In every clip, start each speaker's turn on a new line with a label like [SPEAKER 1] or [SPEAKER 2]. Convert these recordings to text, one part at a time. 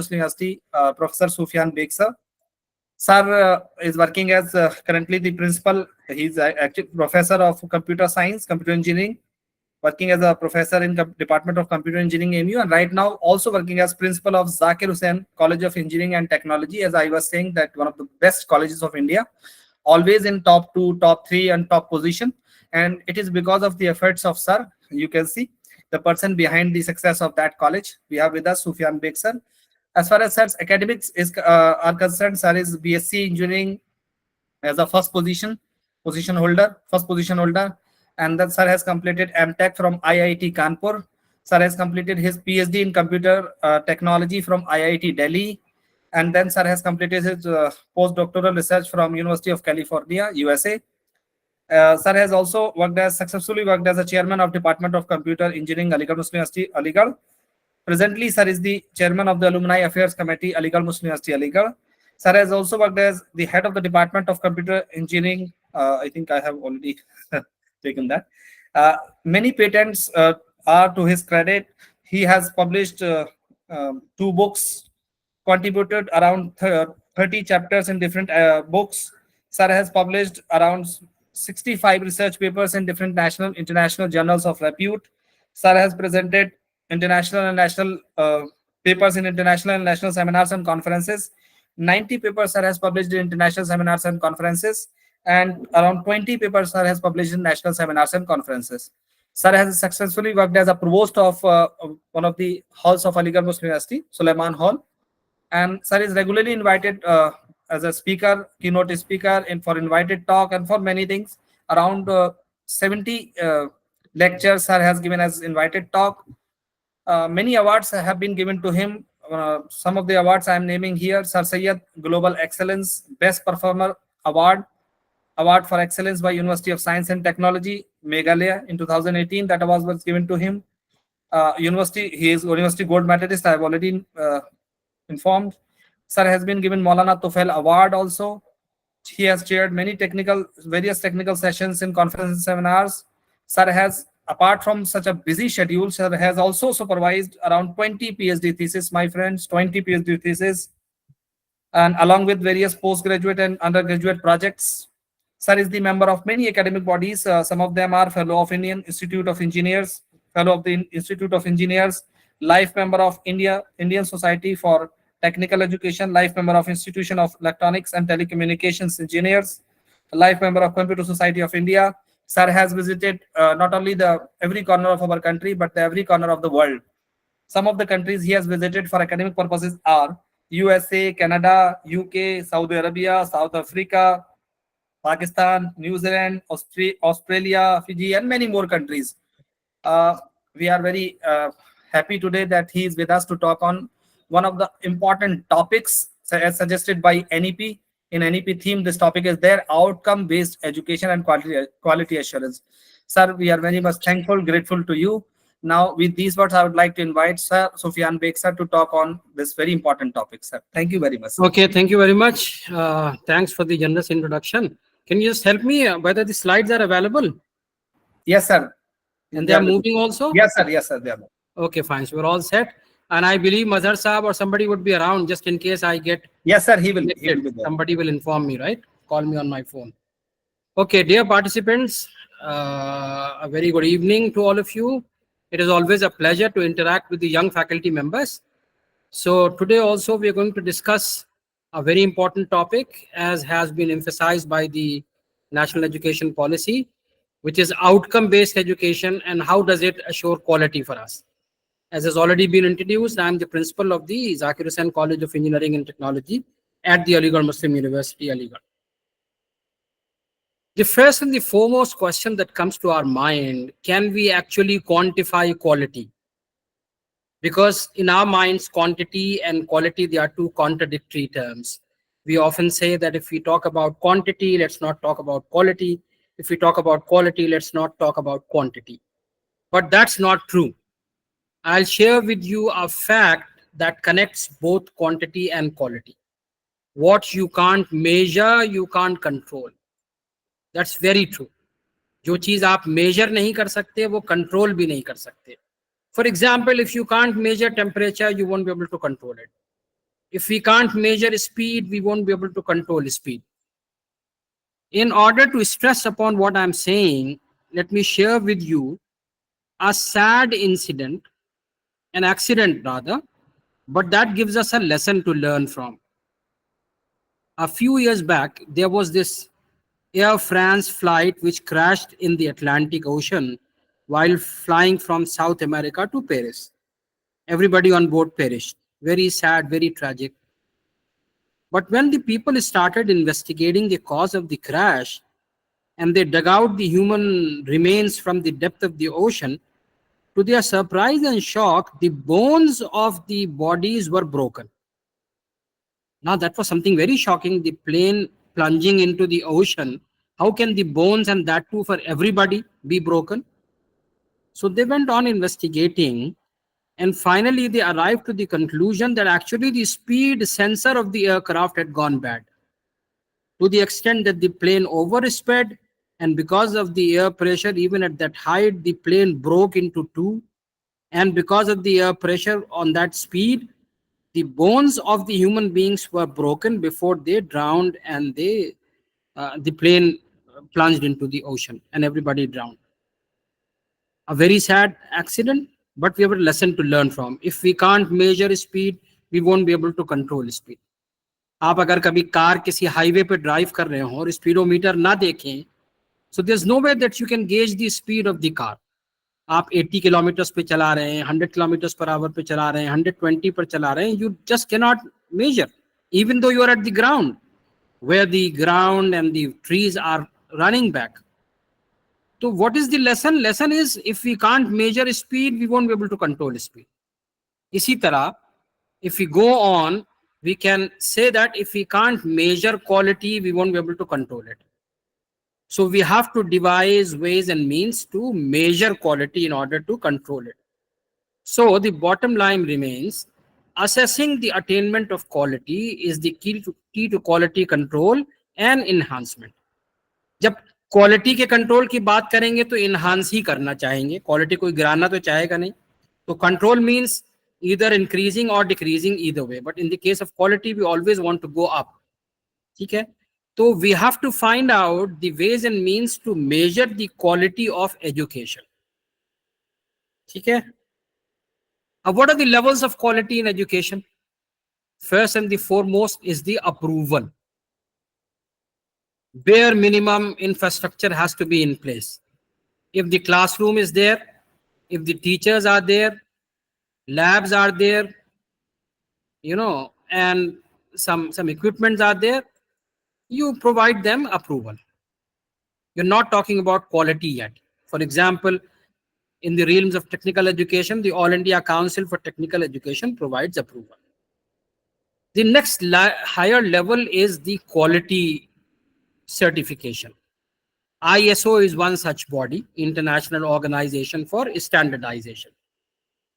[SPEAKER 1] University, Professor Sufyan Beg sir. Sir is working as currently the principal. He's actually professor of computer science, computer engineering, working as a professor in Department of Computer Engineering AMU, and right now also working as principal of Zakir Hussain College of Engineering and Technology. As I was saying, that one of the best colleges of India, always in top 2, top 3, and top position. And it is because of the efforts of sir. You can see the person behind the success of that college. We have with us Sufyan Beg sir. As far as sir's academics are concerned, sir is BSc Engineering as a first position holder, and then sir has completed MTech from IIT Kanpur. Sir has completed his PhD in computer technology from IIT Delhi, and then sir has completed his postdoctoral research from University of California, USA. Sir has also successfully worked as a chairman of Department of Computer Engineering, Aligarh Muslim University, Aligarh. Presently, sir is the chairman of the Alumni Affairs Committee, Aligarh Muslim University, Aligarh. Sir has also worked as the head of the Department of Computer Engineering. I think I have already taken that. Many patents are to his credit. He has published 2 books, contributed around 30 chapters in different books. Sir has published around 65 research papers in different national, international journals of repute. Sir has presented international and national papers in international and national seminars and conferences. 90 papers sir has published in international seminars and conferences, and around 20 papers sir has published in national seminars and conferences. Sir has successfully worked as a provost of one of the halls of Aligarh Muslim University, Sulaiman Hall, and sir is regularly invited as a speaker, keynote speaker, for invited talk and for many things. Around 70 lectures sir has given as invited talk. Many awards have been given to him. Some of the awards I am naming here: Sir Syed Global Excellence Best Performer Award, Award for Excellence by University of Science and Technology, Meghalaya in 2018. That award was given to him. He is University Gold Medalist, I have already informed. Sir has been given Maulana Tufail Award also. He has chaired various technical sessions in conferences and seminars. Sir has, apart from such a busy schedule, sir has also supervised around 20 PhD theses, my friends, 20 PhD theses, and along with various postgraduate and undergraduate projects. Sir is the member of many academic bodies. Some of them are Fellow of Indian Institute of Engineers, Fellow of the Institute of Engineers, Life Member of Indian Society for Technical Education, Life Member of Institution of Electronics and Telecommunications Engineers, Life Member of Computer Society of India. Sir has visited not only every corner of our country, but every corner of the world. Some of the countries he has visited for academic purposes are USA, Canada, UK, Saudi Arabia, South Africa, Pakistan, New Zealand, Australia, Fiji, and many more countries. We are very happy today that he is with us to talk on one of the important topics as suggested by NEP. In NEP theme, this topic is there: outcome-based education and quality assurance. Sir, we are very much thankful, grateful to you. Now, with these words, I would like to invite Sir Sufyan Beg sir to talk on this very important topic, sir. Thank you very much, sir.
[SPEAKER 2] Okay, thank you very much. Thanks for the generous introduction. Can you just help me whether the slides are available?
[SPEAKER 1] Yes, sir.
[SPEAKER 2] And they are moving also?
[SPEAKER 1] Yes, sir. Yes, sir. They are moving.
[SPEAKER 2] Okay, fine. So we're all set. And I believe Mazhar Saab or somebody would be around just in case I get...
[SPEAKER 1] Yes, sir. He will be there.
[SPEAKER 2] Somebody will inform me, right? Call me on my phone. Okay, dear participants, a very good evening to all of you. It is always a pleasure to interact with the young faculty members. So today also we are going to discuss a very important topic, as has been emphasized by the National Education Policy, which is outcome-based education and how does it assure quality for us. As has already been introduced, I am the principal of the Zakir Hussain College of Engineering and Technology at the Aligarh Muslim University, Aligarh. The first and the foremost question that comes to our mind: can we actually quantify quality? Because in our minds, quantity and quality, they are 2 contradictory terms. We often say that if we talk about quantity, let's not talk about quality. If we talk about quality, let's not talk about quantity. But that's not true. I'll share with you a fact that connects both quantity and quality. What you can't measure, you can't control. That's very true. जो चीज आप measure नहीं कर सकते, वो control भी नहीं कर सकते. For example, if you can't measure temperature, you won't be able to control it. If we can't measure speed, we won't be able to control speed. In order to stress upon what I'm saying, let me share with you a sad incident, an accident rather, but that gives us a lesson to learn from. A few years back, there was this Air France flight which crashed in the Atlantic Ocean while flying from South America to Paris. Everybody on board perished. Very sad, very tragic. But when the people started investigating the cause of the crash and they dug out the human remains from the depth of the ocean, to their surprise and shock, the bones of the bodies were broken. Now, that was something very shocking. The plane plunging into the ocean. How can the bones, and that too for everybody, be broken? So they went on investigating, and finally they arrived to the conclusion that actually the speed sensor of the aircraft had gone bad, to the extent that the plane oversped, and because of the air pressure, even at that height, the plane broke into two. And because of the air pressure on that speed, the bones of the human beings were broken before they drowned, and the plane plunged into the ocean and everybody drowned. A very sad accident, but we have a lesson to learn from. If we can't measure speed, we won't be able to control speed. आप अगर कभी car किसी highway पे drive कर रहे हो और speedometer ना देखें, so there's no way that you can gauge the speed of the car. आप 80 किलोमीटर पे चला रहे हैं, 100 किलोमीटर पर आवर पे चला रहे हैं, 120 पर चला रहे हैं, you just cannot measure, even though you are at the ground, where the ground and the trees are running back. So what is the lesson? Lesson is, if we can't measure speed, we won't be able to control speed. इसी तरह, if we go on, we can say that if we can't measure quality, we won't be able to control it. So we have to devise ways and means to measure quality in order to control it. So the bottom line remains, assessing the attainment of quality is the key to quality control and enhancement. जब quality के control की बात करेंगे तो enhance ही करना चाहेंगे, quality कोई गिराना तो चाहेगा नहीं. तो control means either increasing or decreasing, either way, but in the case of quality we always want to go up. ठीक है, so we have to find out the ways and means to measure the quality of education. ठीक है, what are the levels of quality in education? First and the foremost is the approval. Bare minimum infrastructure has to be in place. If the classroom is there, if the teachers are there, labs are there, and some equipments are there, you provide them approval. You're not talking about quality yet. For example, in the realms of technical education, the All India Council for Technical Education provides approval. The next higher level is the quality certification. ISO is one such body, International Organization for Standardization.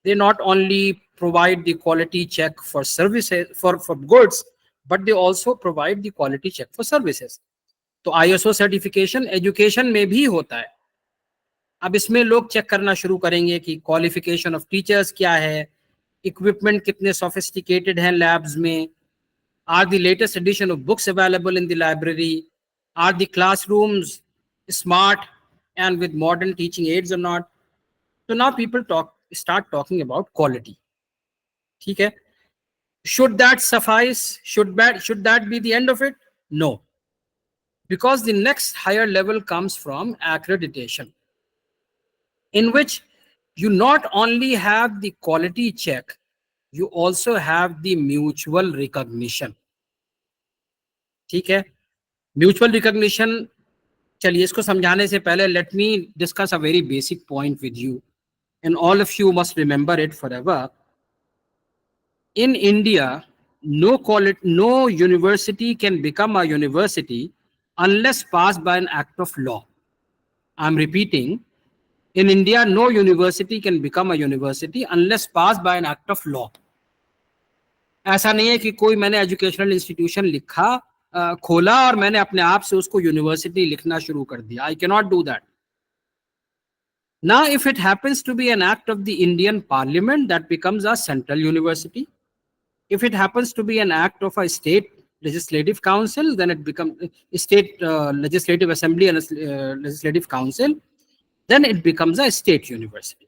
[SPEAKER 2] They not only provide the quality check for services, for goods, but they also provide the quality check for services. तो ISO certification education में भी होता है. अब इसमें लोग check करना शुरू करेंगे कि क्वालिफिकेशन ऑफ टीचर्स क्या है, इक्विपमेंट कितने सोफिस्टिकेटेड हैं लैब्स में, are the latest edition of books available in the library, are the classrooms smart and with modern teaching aids or not. So now people start talking about quality. ठीक है, should that suffice? Should that be the end of it? No, because the next higher level comes from accreditation, in which you not only have the quality check, you also have the mutual recognition. ठीक है, mutual recognition, चलिए इसको समझाने से पहले let me discuss a very basic point with you, and all of you must remember it forever. In India, no university can become a university unless passed by an act of law. I'm repeating, in India, no university can become a university unless passed by an act of law. ऐसा नहीं है कि कोई मैंने educational institution खोला और मैंने अपने आप से उसको यूनिवर्सिटी लिखना शुरू कर दिया. I cannot do that. Now, if it happens to be an act of the Indian Parliament, that becomes a central university. If it happens to be an act of a state legislative council, then it becomes state legislative assembly and legislative council, then it becomes a state university.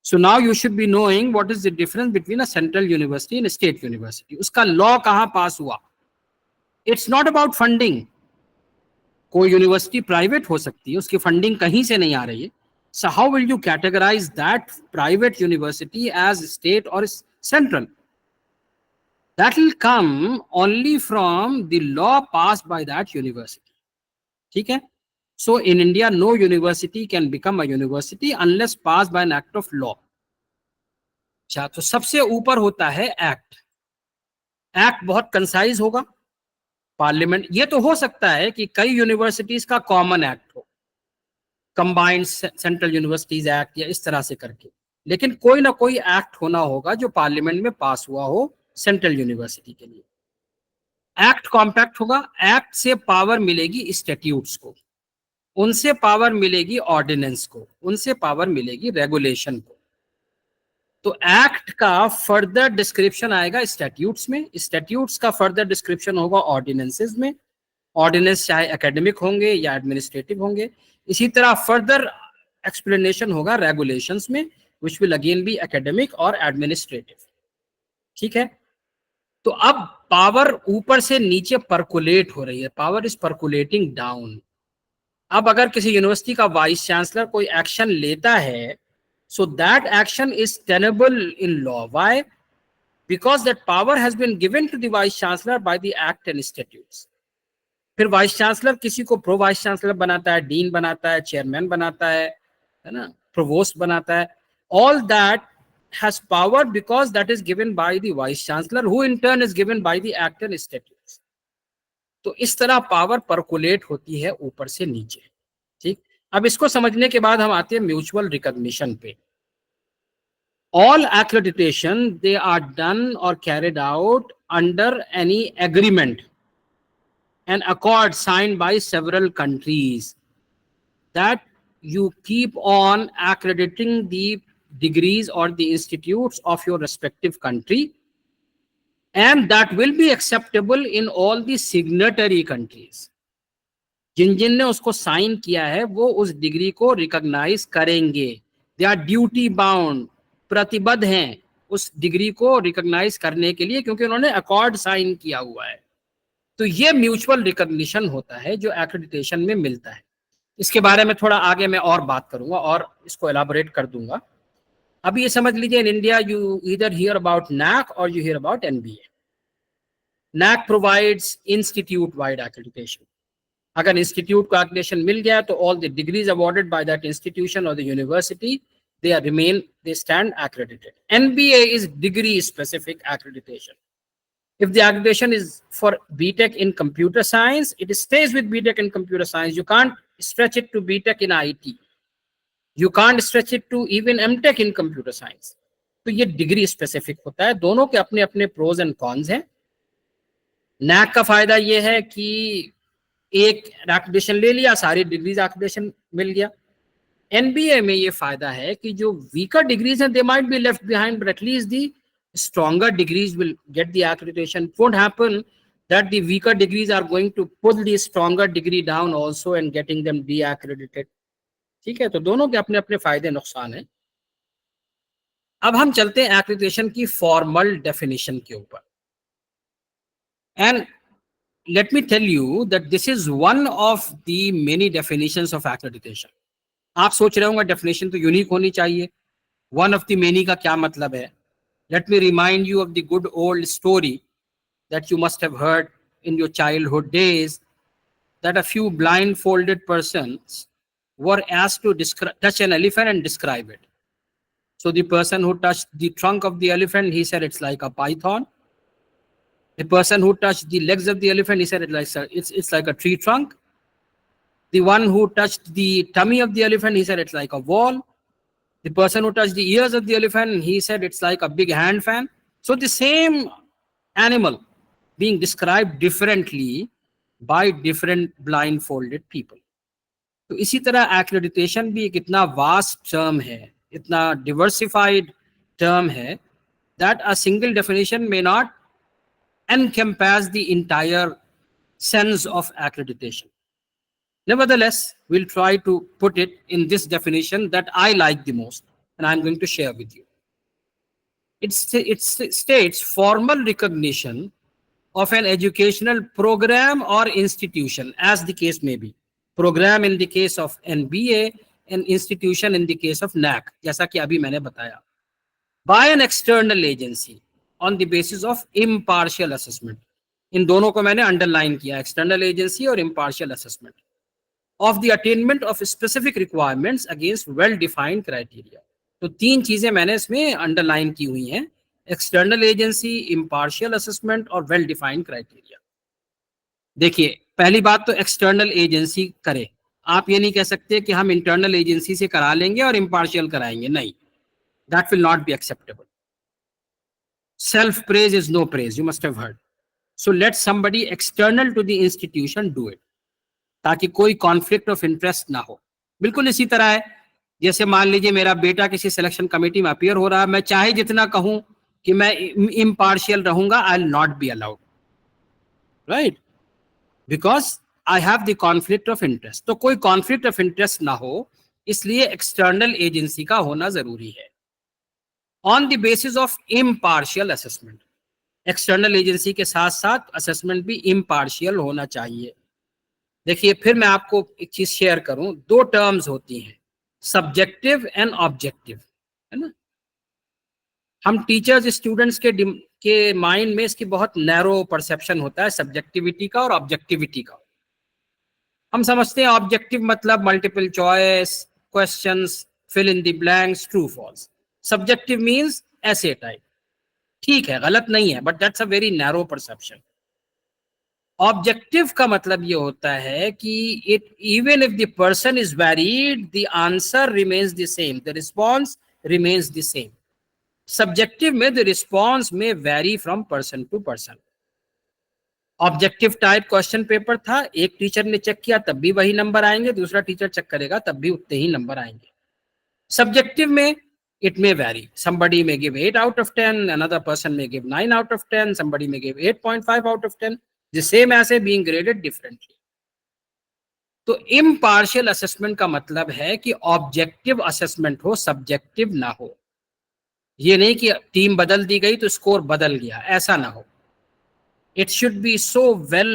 [SPEAKER 2] So now you should be knowing what is the difference between a central university and a state university. Uska law kahan pass hua? It's not about funding. कोई university private हो सकती है, उसकी funding कहीं से नहीं आ रही है. So how will you categorize that private university as state or central? That will come only from the law passed by that university. ठीक है? So in India, no university can become a university unless passed by an act of law. अच्छा, तो सबसे ऊपर होता है act. Act बहुत concise होगा. पार्लियामेंट, ये तो हो सकता है कि कई यूनिवर्सिटीज का कॉमन एक्ट हो, कंबाइंड सेंट्रल यूनिवर्सिटीज एक्ट या इस तरह से करके, लेकिन कोई ना कोई एक्ट होना होगा जो पार्लियामेंट में पास हुआ हो सेंट्रल यूनिवर्सिटी के लिए. एक्ट कॉम्पैक्ट होगा. एक्ट से पावर मिलेगी स्टैट्यूट्स को, उनसे पावर मिलेगी ऑर्डिनेंस को, उनसे पावर मिलेगी रेगुलेशन को. तो एक्ट का फर्दर डिस्क्रिप्शन आएगा स्टैट्यूट्स में, स्टैट्यूट्स का फर्दर डिस्क्रिप्शन होगा ऑर्डिनेंसेस में. ऑर्डिनेंस चाहे एकेडमिक होंगे या एडमिनिस्ट्रेटिव होंगे. इसी तरह फर्दर एक्सप्लेनेशन होगा रेगुलेशंस में, which will again be academic और एडमिनिस्ट्रेटिव. ठीक है? तो अब पावर ऊपर से नीचे परकुलेट हो रही है. Power is परकुलेटिंग down. अब अगर किसी यूनिवर्सिटी का वाइस चांसलर कोई एक्शन लेता है, so that action is tenable in law. Why? Because that power has been given to the vice chancellor by the act and statutes. फिर वाइस चांसलर किसी को प्रो वाइस चांसलर बनाता है, dean बनाता है, चेयरमैन बनाता है ना, प्रोवोस्ट बनाता है. All that has power because that is given by the vice chancellor, who in turn is given by the act and statutes. तो इस तरह पावर परकुलेट होती है ऊपर से नीचे. ठीक. अब इसको समझने के बाद हम आते हैं म्यूचुअल रिकॉग्निशन पे. All accreditation they are done और carried out under any agreement and accord signed by several countries that you keep on accrediting the degrees or the institutes of your respective country, and that will be acceptable in all the signatory countries. जिन ने उसको sign किया है वो उस degree को recognise करेंगे. They our duty bound, प्रतिबद्ध हैं उस डिग्री को रिकॉग्नाइज करने के लिए, क्योंकि उन्होंने अकॉर्ड साइन किया हुआ है. तो ये म्यूचुअल रिकॉग्निशन होता है जो एक्रेडिटेशन में मिलता है. इसके बारे में थोड़ा आगे मैं और बात करूंगा और इसको एलाबोरेट कर दूंगा. अभी ये समझ लीजिए, in India you either hear about NAAC और you hear about NBA. NAAC provides institute wide accreditation. अगर इंस्टीट्यूट को एक्रेडिटेशन मिल गया तो all the degrees awarded by that institution और the university they stand accredited. NBA is degree specific accreditation. If the accreditation is for BTech in computer science, it stays with BTech in computer science. You can't stretch it to BTech in IT. You can't stretch it to even MTech in computer science. तो ये degree specific होता है. दोनों के अपने अपने pros and cons हैं. NAAC का फायदा ये है कि एक एक्रेडिटेशन ले लिया, सारी डिग्रीज एक्रेडिटेशन मिल गया. NBA में ये फायदा है कि जो वीकर डिग्रीज हैं, they might be left behind, but at least the stronger degrees will get the accreditation. It won't happen that the weaker degrees are going to pull the stronger degree down also and getting them de-accredited. ठीक है? तो दोनों के अपने अपने फायदे नुकसान हैं. अब हम चलते हैं एक्रेडिटेशन की फॉर्मल डेफिनेशन के ऊपर. And let me tell you that this is one of the many definitions of accreditation. आप सोच रहे होंगे डेफिनेशन तो यूनिक होनी चाहिए. वन ऑफ द मेनी का क्या मतलब है? Let me remind you of the good old story that you must have heard in your childhood days, that a few blindfolded persons were asked to touch an elephant and describe it. So the person who touched the trunk of the elephant, he said it's like a python. The person who touched the legs of the elephant, he said it's like a tree trunk. The one who touched the tummy of the elephant, he said it's like a wall. The person who touched the ears of the elephant, he said it's like a big hand fan. So the same animal being described differently by different blindfolded people. तो इसी तरह accreditation भी एक इतना vast term है, इतना diversified term है that a single definition may not encompass the entire sense of accreditation. Nevertheless, we'll try to put it in this definition that I like the most, and I'm going to share with you. It states formal recognition of an educational program or institution, as the case may be. Program in the case of NBA, an institution in the case of NAC, जैसा कि अभी मैंने बताया, by an external agency on the basis of impartial assessment. इन दोनों को मैंने underline किया, external agency और impartial assessment of the attainment of specific requirements against well-defined criteria. तो तीन चीजें मैंने इसमें अंडरलाइन की हुई हैं, एक्सटर्नल एजेंसी, इम्पार्शियल असेसमेंट और वेल डिफाइंड क्राइटेरिया. देखिए, पहली बात तो एक्सटर्नल एजेंसी करे. आप ये नहीं कह सकते कि हम इंटरनल एजेंसी से करा लेंगे और इम्पार्शियल कराएंगे, नहीं, that will not be acceptable. Self praise is no praise, you must have heard. So let somebody external to the institution do it, ताकि कोई कॉन्फ्लिक्ट ऑफ इंटरेस्ट ना हो. बिल्कुल इसी तरह है जैसे मान लीजिए मेरा बेटा किसी सिलेक्शन कमेटी में अपीयर हो रहा है, मैं चाहे जितना कहूं कि मैं इम्पार्शियल रहूंगा, I will not be allowed, right, because I have the conflict of interest. तो कोई कॉन्फ्लिक्ट ऑफ इंटरेस्ट ना हो, इसलिए एक्सटर्नल एजेंसी का होना जरूरी है. On the basis of impartial assessment, external agency के साथ साथ असेसमेंट भी इम्पार्शियल होना चाहिए. देखिए, फिर मैं आपको एक चीज शेयर करूं, दो टर्म्स होती हैं, सब्जेक्टिव एंड ऑब्जेक्टिव, है ना. हम टीचर्स स्टूडेंट्स के माइंड में इसकी बहुत नैरो परसेप्शन होता है, सब्जेक्टिविटी का और ऑब्जेक्टिविटी का. हम समझते हैं ऑब्जेक्टिव मतलब multiple choice, questions, fill in the blanks, true false. Subjective means ऐसे टाइप. ठीक है, गलत नहीं है, but that's a very narrow perception. Objective का मतलब ये होता है कि it even if the person is varied, the answer remains the same, the response remains the same. Subjective में द रिस्पॉन्स में vary from person to person. Objective type question paper था, एक टीचर ने चेक किया तब भी वही number आएंगे, दूसरा टीचर चेक करेगा तब भी उतने ही नंबर आएंगे. सब्जेक्टिव में it may vary. Somebody may give 8 out of 10, another person may give 9 out of 10, somebody may give 8.5 out of 10. The same essay being graded differently. तो impartial assessment का मतलब है कि objective assessment हो, subjective ना हो. ये नहीं कि टीम बदल दी गई तो स्कोर बदल गया, ऐसा ना हो. It should be so well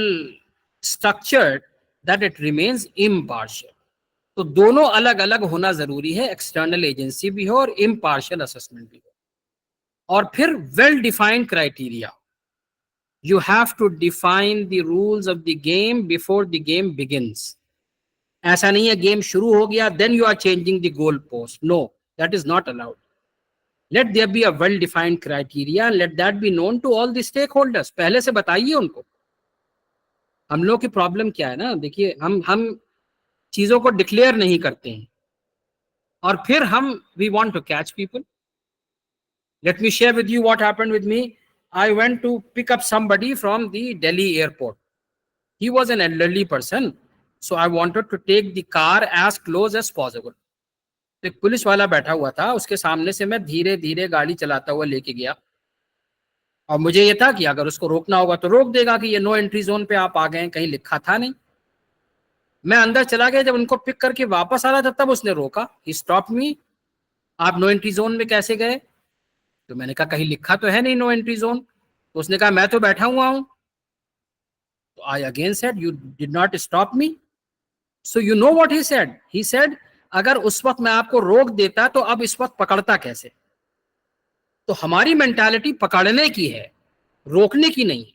[SPEAKER 2] structured that it remains impartial. तो दोनों अलग अलग होना जरूरी है, एक्सटर्नल एजेंसी भी हो और इम्पार्शियल असेसमेंट भी हो. और फिर well defined criteria. You have to define the rules of the game before the game begins. ऐसा नहीं है गेम शुरू हो गया then you are changing the goal post, no, that is not allowed. Let there be a well defined criteria, let that be known to all the stakeholders. पहले से बताइए उनको. हम लोग की प्रॉब्लम क्या है ना, देखिए, हम चीजों को डिक्लेयर नहीं करते हैं और फिर हम we want to catch people. Let me share with you what happened with me. I went to pick up somebody from the Delhi airport. He was an elderly person, so I wanted to take the car as close as possible. एक police वाला बैठा हुआ था, उसके सामने से मैं धीरे धीरे गाड़ी चलाता हुआ लेके गया और मुझे ये था कि अगर उसको रोकना होगा तो रोक देगा कि ये नो एंट्री जोन पे आप आ गए, कहीं लिखा था नहीं. मैं अंदर चला गया, जब उनको पिक करके वापस आ रहा था तब उसने रोका. ही स्टॉप मी. आप नो एंट्री जोन में कैसे गए? तो मैंने कहा कहीं लिखा तो है नहीं नो एंट्री जोन. तो उसने कहा मैं तो बैठा हुआ हूं. तो I again said you did not stop me. So you know what he said? He said अगर उस वक्त मैं आपको रोक देता तो अब इस वक्त पकड़ता कैसे? तो हमारी मेंटालिटी पकड़ने की है, रोकने की नहीं.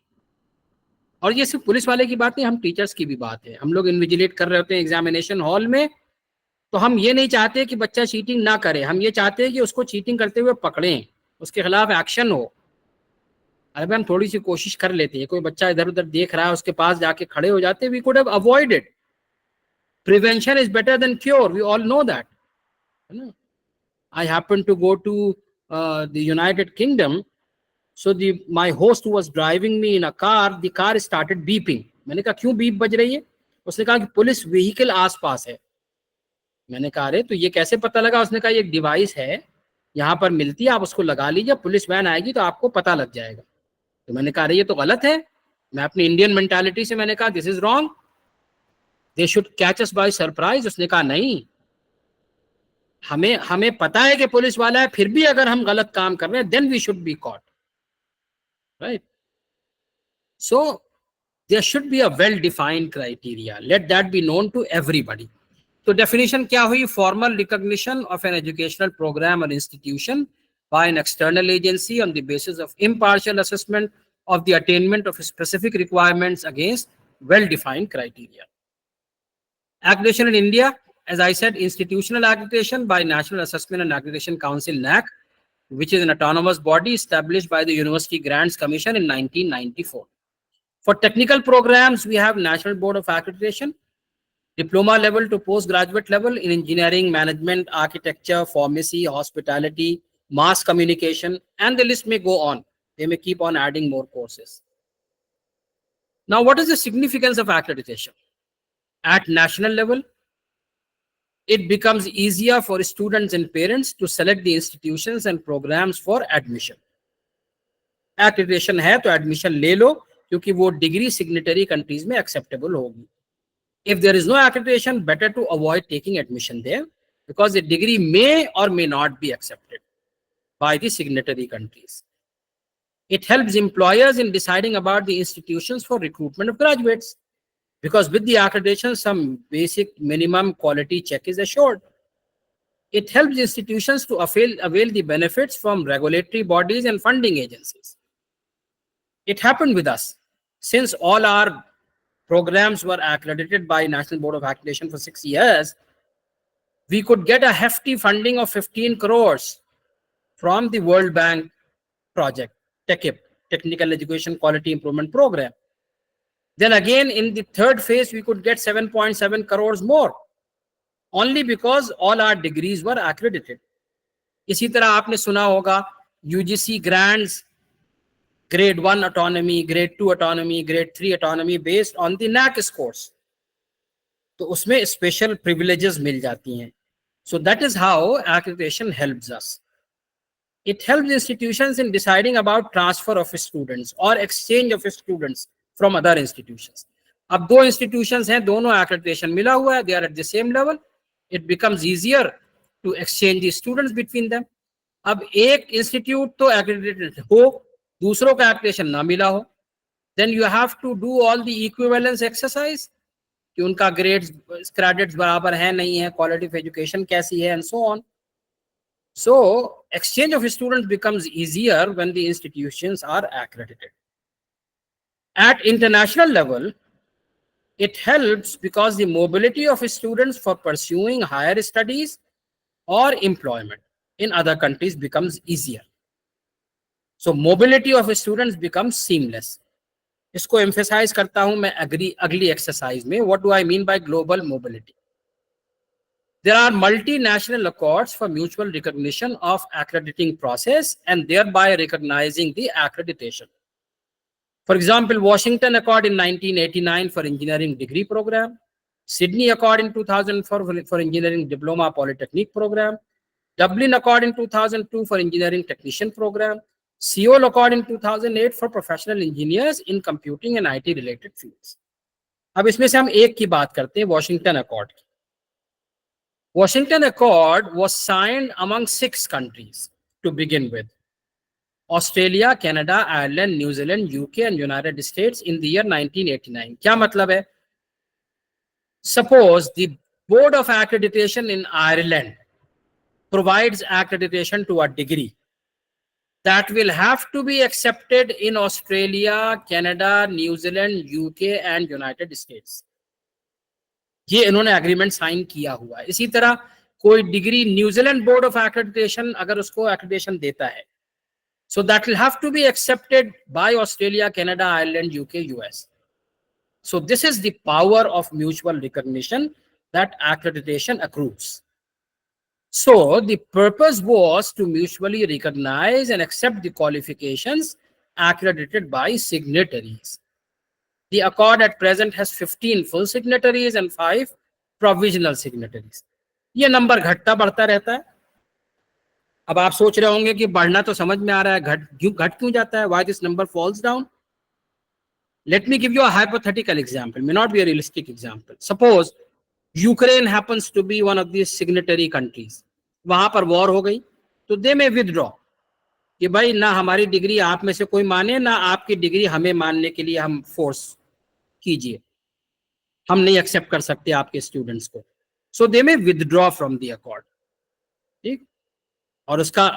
[SPEAKER 2] और ये सिर्फ पुलिस वाले की बात नहीं, हम टीचर्स की भी बात है. हम लोग इन्विजिलेट कर रहे होते हैं एग्जामिनेशन हॉल में, तो हम ये नहीं चाहते कि बच्चा चीटिंग ना करे, हम ये चाहते हैं कि उसको चीटिंग करते हुए पकड़ें, उसके खिलाफ एक्शन हो. अरे हम थोड़ी सी कोशिश कर लेते हैं, कोई बच्चा इधर उधर देख रहा है, उसके पास जाके खड़े हो जाते, we could have avoided. Prevention is better than cure, we all know that, है ना. I happen to go to the United Kingdom. So my host who was driving me in a car, the car started beeping. मैंने कहा क्यों beep बज रही है? उसने कहा कि पुलिस व्हीकल आसपास है. मैंने कहा अरे तो ये कैसे पता लगा? उसने कहा ये एक डिवाइस है, यहाँ पर मिलती है, आप उसको लगा लीजिए, पुलिस वैन आएगी तो आपको पता लग जाएगा। तो मैंने कहा अरे ये तो गलत है। मैं अपनी इंडियन मेंटालिटी से मैंने कहा this is wrong, they should catch us by surprise. उसने कहा नहीं, हमें हमें पता है कि पुलिस वाला है, फिर भी अगर हम गलत काम कर रहे हैं then we should be caught, right. So there should be a well defined criteria, let that be known to everybody. तो definition क्या हुई? Formal recognition of an educational program or institution by an external agency on the basis of impartial assessment of the attainment of specific requirements against well defined criteria. Accreditation in India, as I said, institutional accreditation by National Assessment and Accreditation Council, NAC, which is an autonomous body established by the University Grants Commission in 1994. For technical programs, we have National Board of Accreditation, diploma level to postgraduate level in engineering, management, architecture, pharmacy, hospitality, mass communication, and the list may go on. They may keep on adding more courses. Now, what is the significance of accreditation? At national level, it becomes easier for students and parents to select the institutions and programs for admission. Accreditation है तो admission ले लो, क्योंकि वो degree signatory countries में acceptable होगी. If there is no accreditation, better to avoid taking admission there, because the degree may or may not be accepted by the signatory countries. It helps employers in deciding about the institutions for recruitment of graduates, because with the accreditation, some basic minimum quality check is assured. It helps institutions to avail the benefits from regulatory bodies and funding agencies. It happened with us. Since all our programs were accredited by National Board of Accreditation for 6 years, we could get a hefty funding of 15 crores from the World Bank project, TEQIP, Technical Education Quality Improvement Program. Then again, in the third phase, we could get 7.7 crores more, only because all our degrees were accredited. इसी तरह आपने सुना होगा UGC grants, grade 1 autonomy, grade 2 autonomy, grade 3 autonomy based on the NAC scores. तो उसमें special privileges मिल जाती हैं. So that is how accreditation helps us. It helps institutions in deciding about transfer of students or exchange of students from other institutions. अब दो institutions हैं, दोनों accreditation मिला हुआ है, they are at the same level. It becomes easier to exchange the students between them. अब एक institute तो accredited हो, दूसरों का accreditation ना मिला हो, then you have to do all the equivalence exercise कि उनका grades credits बराबर है नहीं है, quality of education कैसी है, and so on. So exchange of students becomes easier when the institutions are accredited. At international level, it helps because the mobility of students for pursuing higher studies or employment in other countries becomes easier. So mobility of students becomes seamless. इसको emphasize करता हूं मैं अगली exercise में. What do I mean by global mobility? There are multinational accords for mutual recognition of accrediting process and thereby recognizing the accreditation. For example, Washington Accord in 1989 for engineering degree program, Sydney Accord in 2004 for engineering diploma polytechnic program, Dublin Accord in 2002 for engineering technician program, Seoul Accord in 2008 for professional engineers in computing and IT related fields. अब इसमें से हम एक की बात करते हैं, Washington Accord की. Washington Accord was signed among 6 countries to begin with: Australia, Canada, Ireland, New Zealand, UK and United States in the year 1989. क्या मतलब है? Suppose the Board of Accreditation in Ireland provides accreditation to a degree that will have to be accepted in Australia, Canada, New Zealand, UK and United States. ये इन्होंने agreement sign किया हुआ है. इसी तरह कोई degree New Zealand board of accreditation अगर उसको एक्रेडिटेशन देता है, so that will have to be accepted by Australia, Canada, Ireland, UK, US. So this is the power of mutual recognition that accreditation accrues. So the purpose was to mutually recognize and accept the qualifications accredited by signatories. The accord at present has 15 full signatories and 5 provisional signatories. ये number घटता बढ़ता रहता है. अब आप सोच रहे होंगे कि बढ़ना तो समझ में आ रहा है, घट क्यों जाता है, why this number falls down? Let me give you a hypothetical example, may not be a realistic example. Suppose Ukraine happens to be one of these signatory countries. वहां पर वॉर हो गई तो दे में विदड्रॉ कि भाई ना हमारी डिग्री आप में से कोई माने, ना आपकी डिग्री हमें मानने के लिए हम फोर्स कीजिए, हम नहीं एक्सेप्ट कर सकते आपके स्टूडेंट्स को. सो दे में विदड्रॉ फ्रॉम द अकॉर्ड. ठीक. और उसका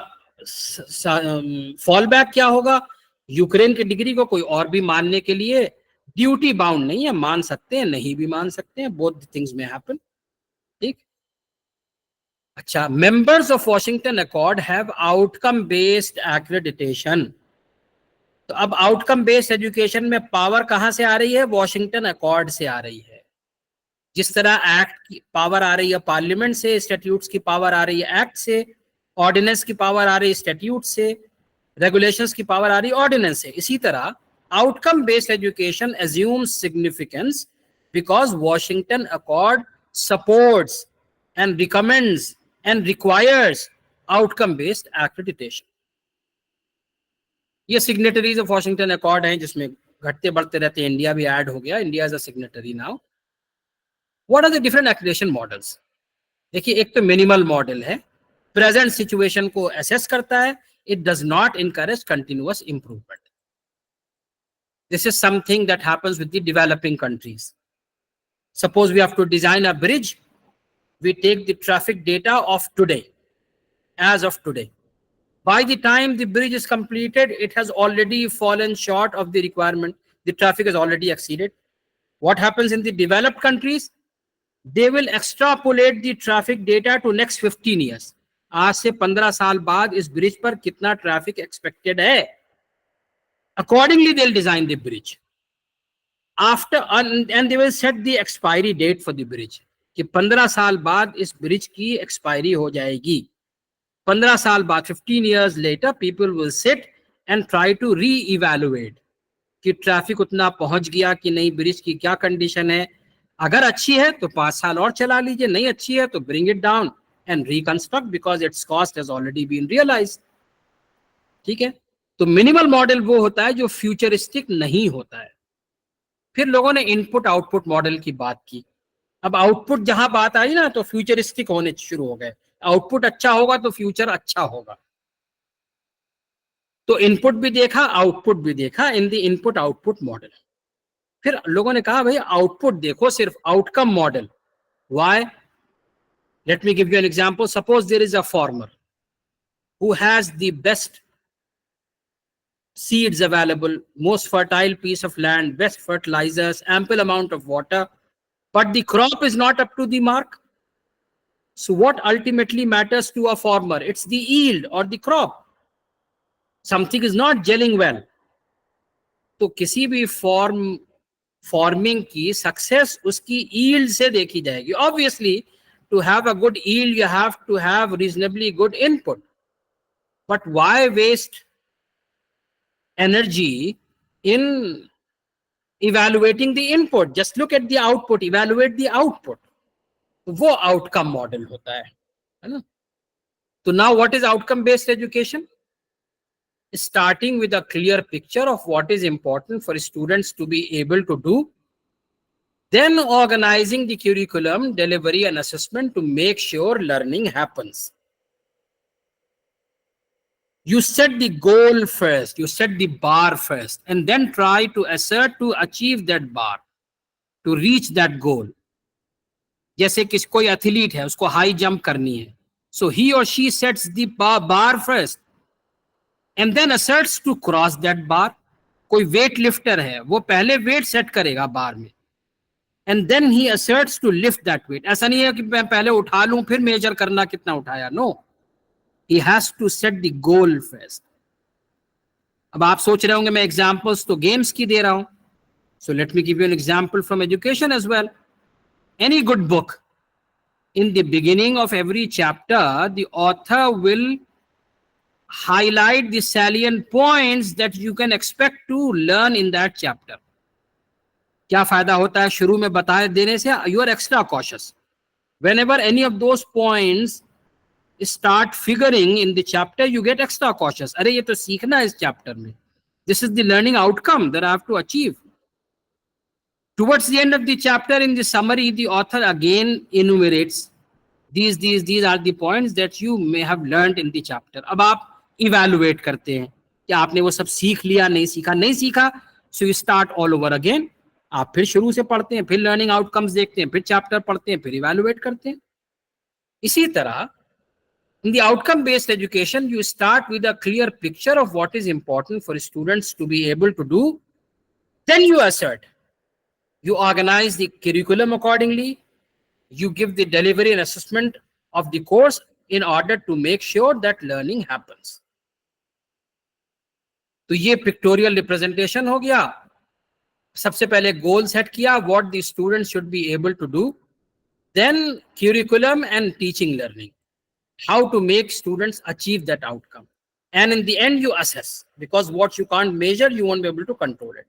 [SPEAKER 2] फॉल बैक क्या होगा? यूक्रेन की डिग्री को कोई और भी मानने के लिए ड्यूटी बाउंड नहीं है, मान सकते हैं, नहीं भी मान सकते हैं, बोथ थिंग्स में हैपन. ठीक. अच्छा, members of Washington accord have outcome based accreditation. तो अब आउटकम बेस्ड एजुकेशन में पावर कहां से आ रही है? वॉशिंगटन अकॉर्ड से आ रही है. जिस तरह एक्ट की पावर आ रही है पार्लियामेंट से, स्टैट्यूट्स की पावर आ रही है एक्ट से, ऑर्डिनेंस की पावर आ रही है स्टैट्यूट से, रेगुलेशंस की पावर आ रही है ऑर्डिनेंस से, इसी तरह outcome based education assumes significance because Washington Accord supports and recommends and requires outcome based accreditation. ये सिग्नेटरीज ऑफ वॉशिंगटन अकॉर्ड हैं जिसमें घटते बढ़ते रहते हैं, इंडिया भी ऐड हो गया, India is a signatory now. What are the different accreditation models? देखिए, एक तो मिनिमल मॉडल है, प्रेजेंट सिचुएशन को असेस करता है, it does not encourage continuous improvement. This is something that happens with the developing countries. Suppose we have to design a bridge, we take the traffic data of today, as of today. By the time the bridge is completed, it has already fallen short of the requirement. The traffic has already exceeded. What happens in the developed countries? They will extrapolate the traffic data to next 15 years. आज से 15 साल बाद इस bridge पर कितना traffic expected है, accordingly they will design the bridge after and they will set the expiry date for the bridge कि 15 साल बाद इस ब्रिज की एक्सपायरी हो जाएगी. 15 साल बाद 15 years later people will sit and try to re-evaluate कि ट्रैफिक उतना पहुंच गया कि नहीं, ब्रिज की क्या कंडीशन है. अगर अच्छी है तो 5 साल और चला लीजिए, नहीं अच्छी है तो bring it down and reconstruct because its cost has already been realized. ठीक है. तो मिनिमल मॉडल वो होता है जो फ्यूचरिस्टिक नहीं होता है. फिर लोगों ने इनपुट आउटपुट मॉडल की बात की. अब आउटपुट जहां बात आई ना तो फ्यूचरिस्टिक होने शुरू हो गए. आउटपुट अच्छा होगा तो फ्यूचर अच्छा होगा. तो इनपुट भी देखा, आउटपुट भी देखा in the input output model. फिर लोगों ने कहा भाई आउटपुट देखो, सिर्फ outcome model. Why? Let me give you an example. Suppose there is a farmer who has the best seeds available, most fertile piece of land, best fertilizers, ample amount of water, but the crop is not up to the mark. So what ultimately matters to a farmer? It's the yield or the crop. Something is not gelling well. तो किसी भी farming की success उसकी yield से देखी जाएगी. Obviously, to have a good yield, you have to have reasonably good input. But why waste energy in evaluating the input? Just look at the output, evaluate the output. वो outcome model होता है ना? So now what is outcome based education? Starting with a clear picture of what is important for students to be able to do, then organizing the curriculum, delivery and assessment to make sure learning happens. You set the goal first, you set the bar first, and then try to assert to achieve that bar, to reach that goal. जैसे कि कोई athlete है, उसको high jump करनी है, so he or she sets the bar first and then asserts to cross that bar. कोई weight lifter है, वो पहले वेट सेट करेगा बार में, and then he asserts to lift that weight. ऐसा नहीं है कि मैं पहले उठा लूं फिर मेजर करना कितना उठाया. No, he has to set the goal first. अब आप सोच रहे होंगे मैं एग्जांपल्स तो गेम्स की दे रहा हूं. So let me give you an example from education as well. Any good book, in the beginning of every chapter, the author will highlight the salient points that you can expect to learn in that chapter. क्या फायदा होता है शुरू में बता देने से? You are extra cautious. Whenever any of those points start figuring in the chapter, you get extra cautious. अरे ये तो सीखना है इस चैप्टर में. This is the learning outcome that I have to achieve. Towards the end of the chapter, in the summary, the author again enumerates these are the points that you may have learned in the chapter. अब आप evaluate करते हैं कि आपने वो सब सीख लिया, नहीं सीखा, so you start all over again. आप फिर शुरू से पढ़ते हैं, फिर learning outcomes देखते हैं, फिर chapter पढ़ते हैं, फिर evaluate करते हैं. इसी तरह in the outcome based education, you start with a clear picture of what is important for students to be able to do. Then you assert. You organize the curriculum accordingly. You give the delivery and assessment of the course in order to make sure that learning happens. तो ये pictorial representation हो गया. सबसे पहले goal set किया, what the students should be able to do. Then curriculum and teaching learning. How to make students achieve that outcome. And in the end, you assess, because what you can't measure, you won't be able to control it.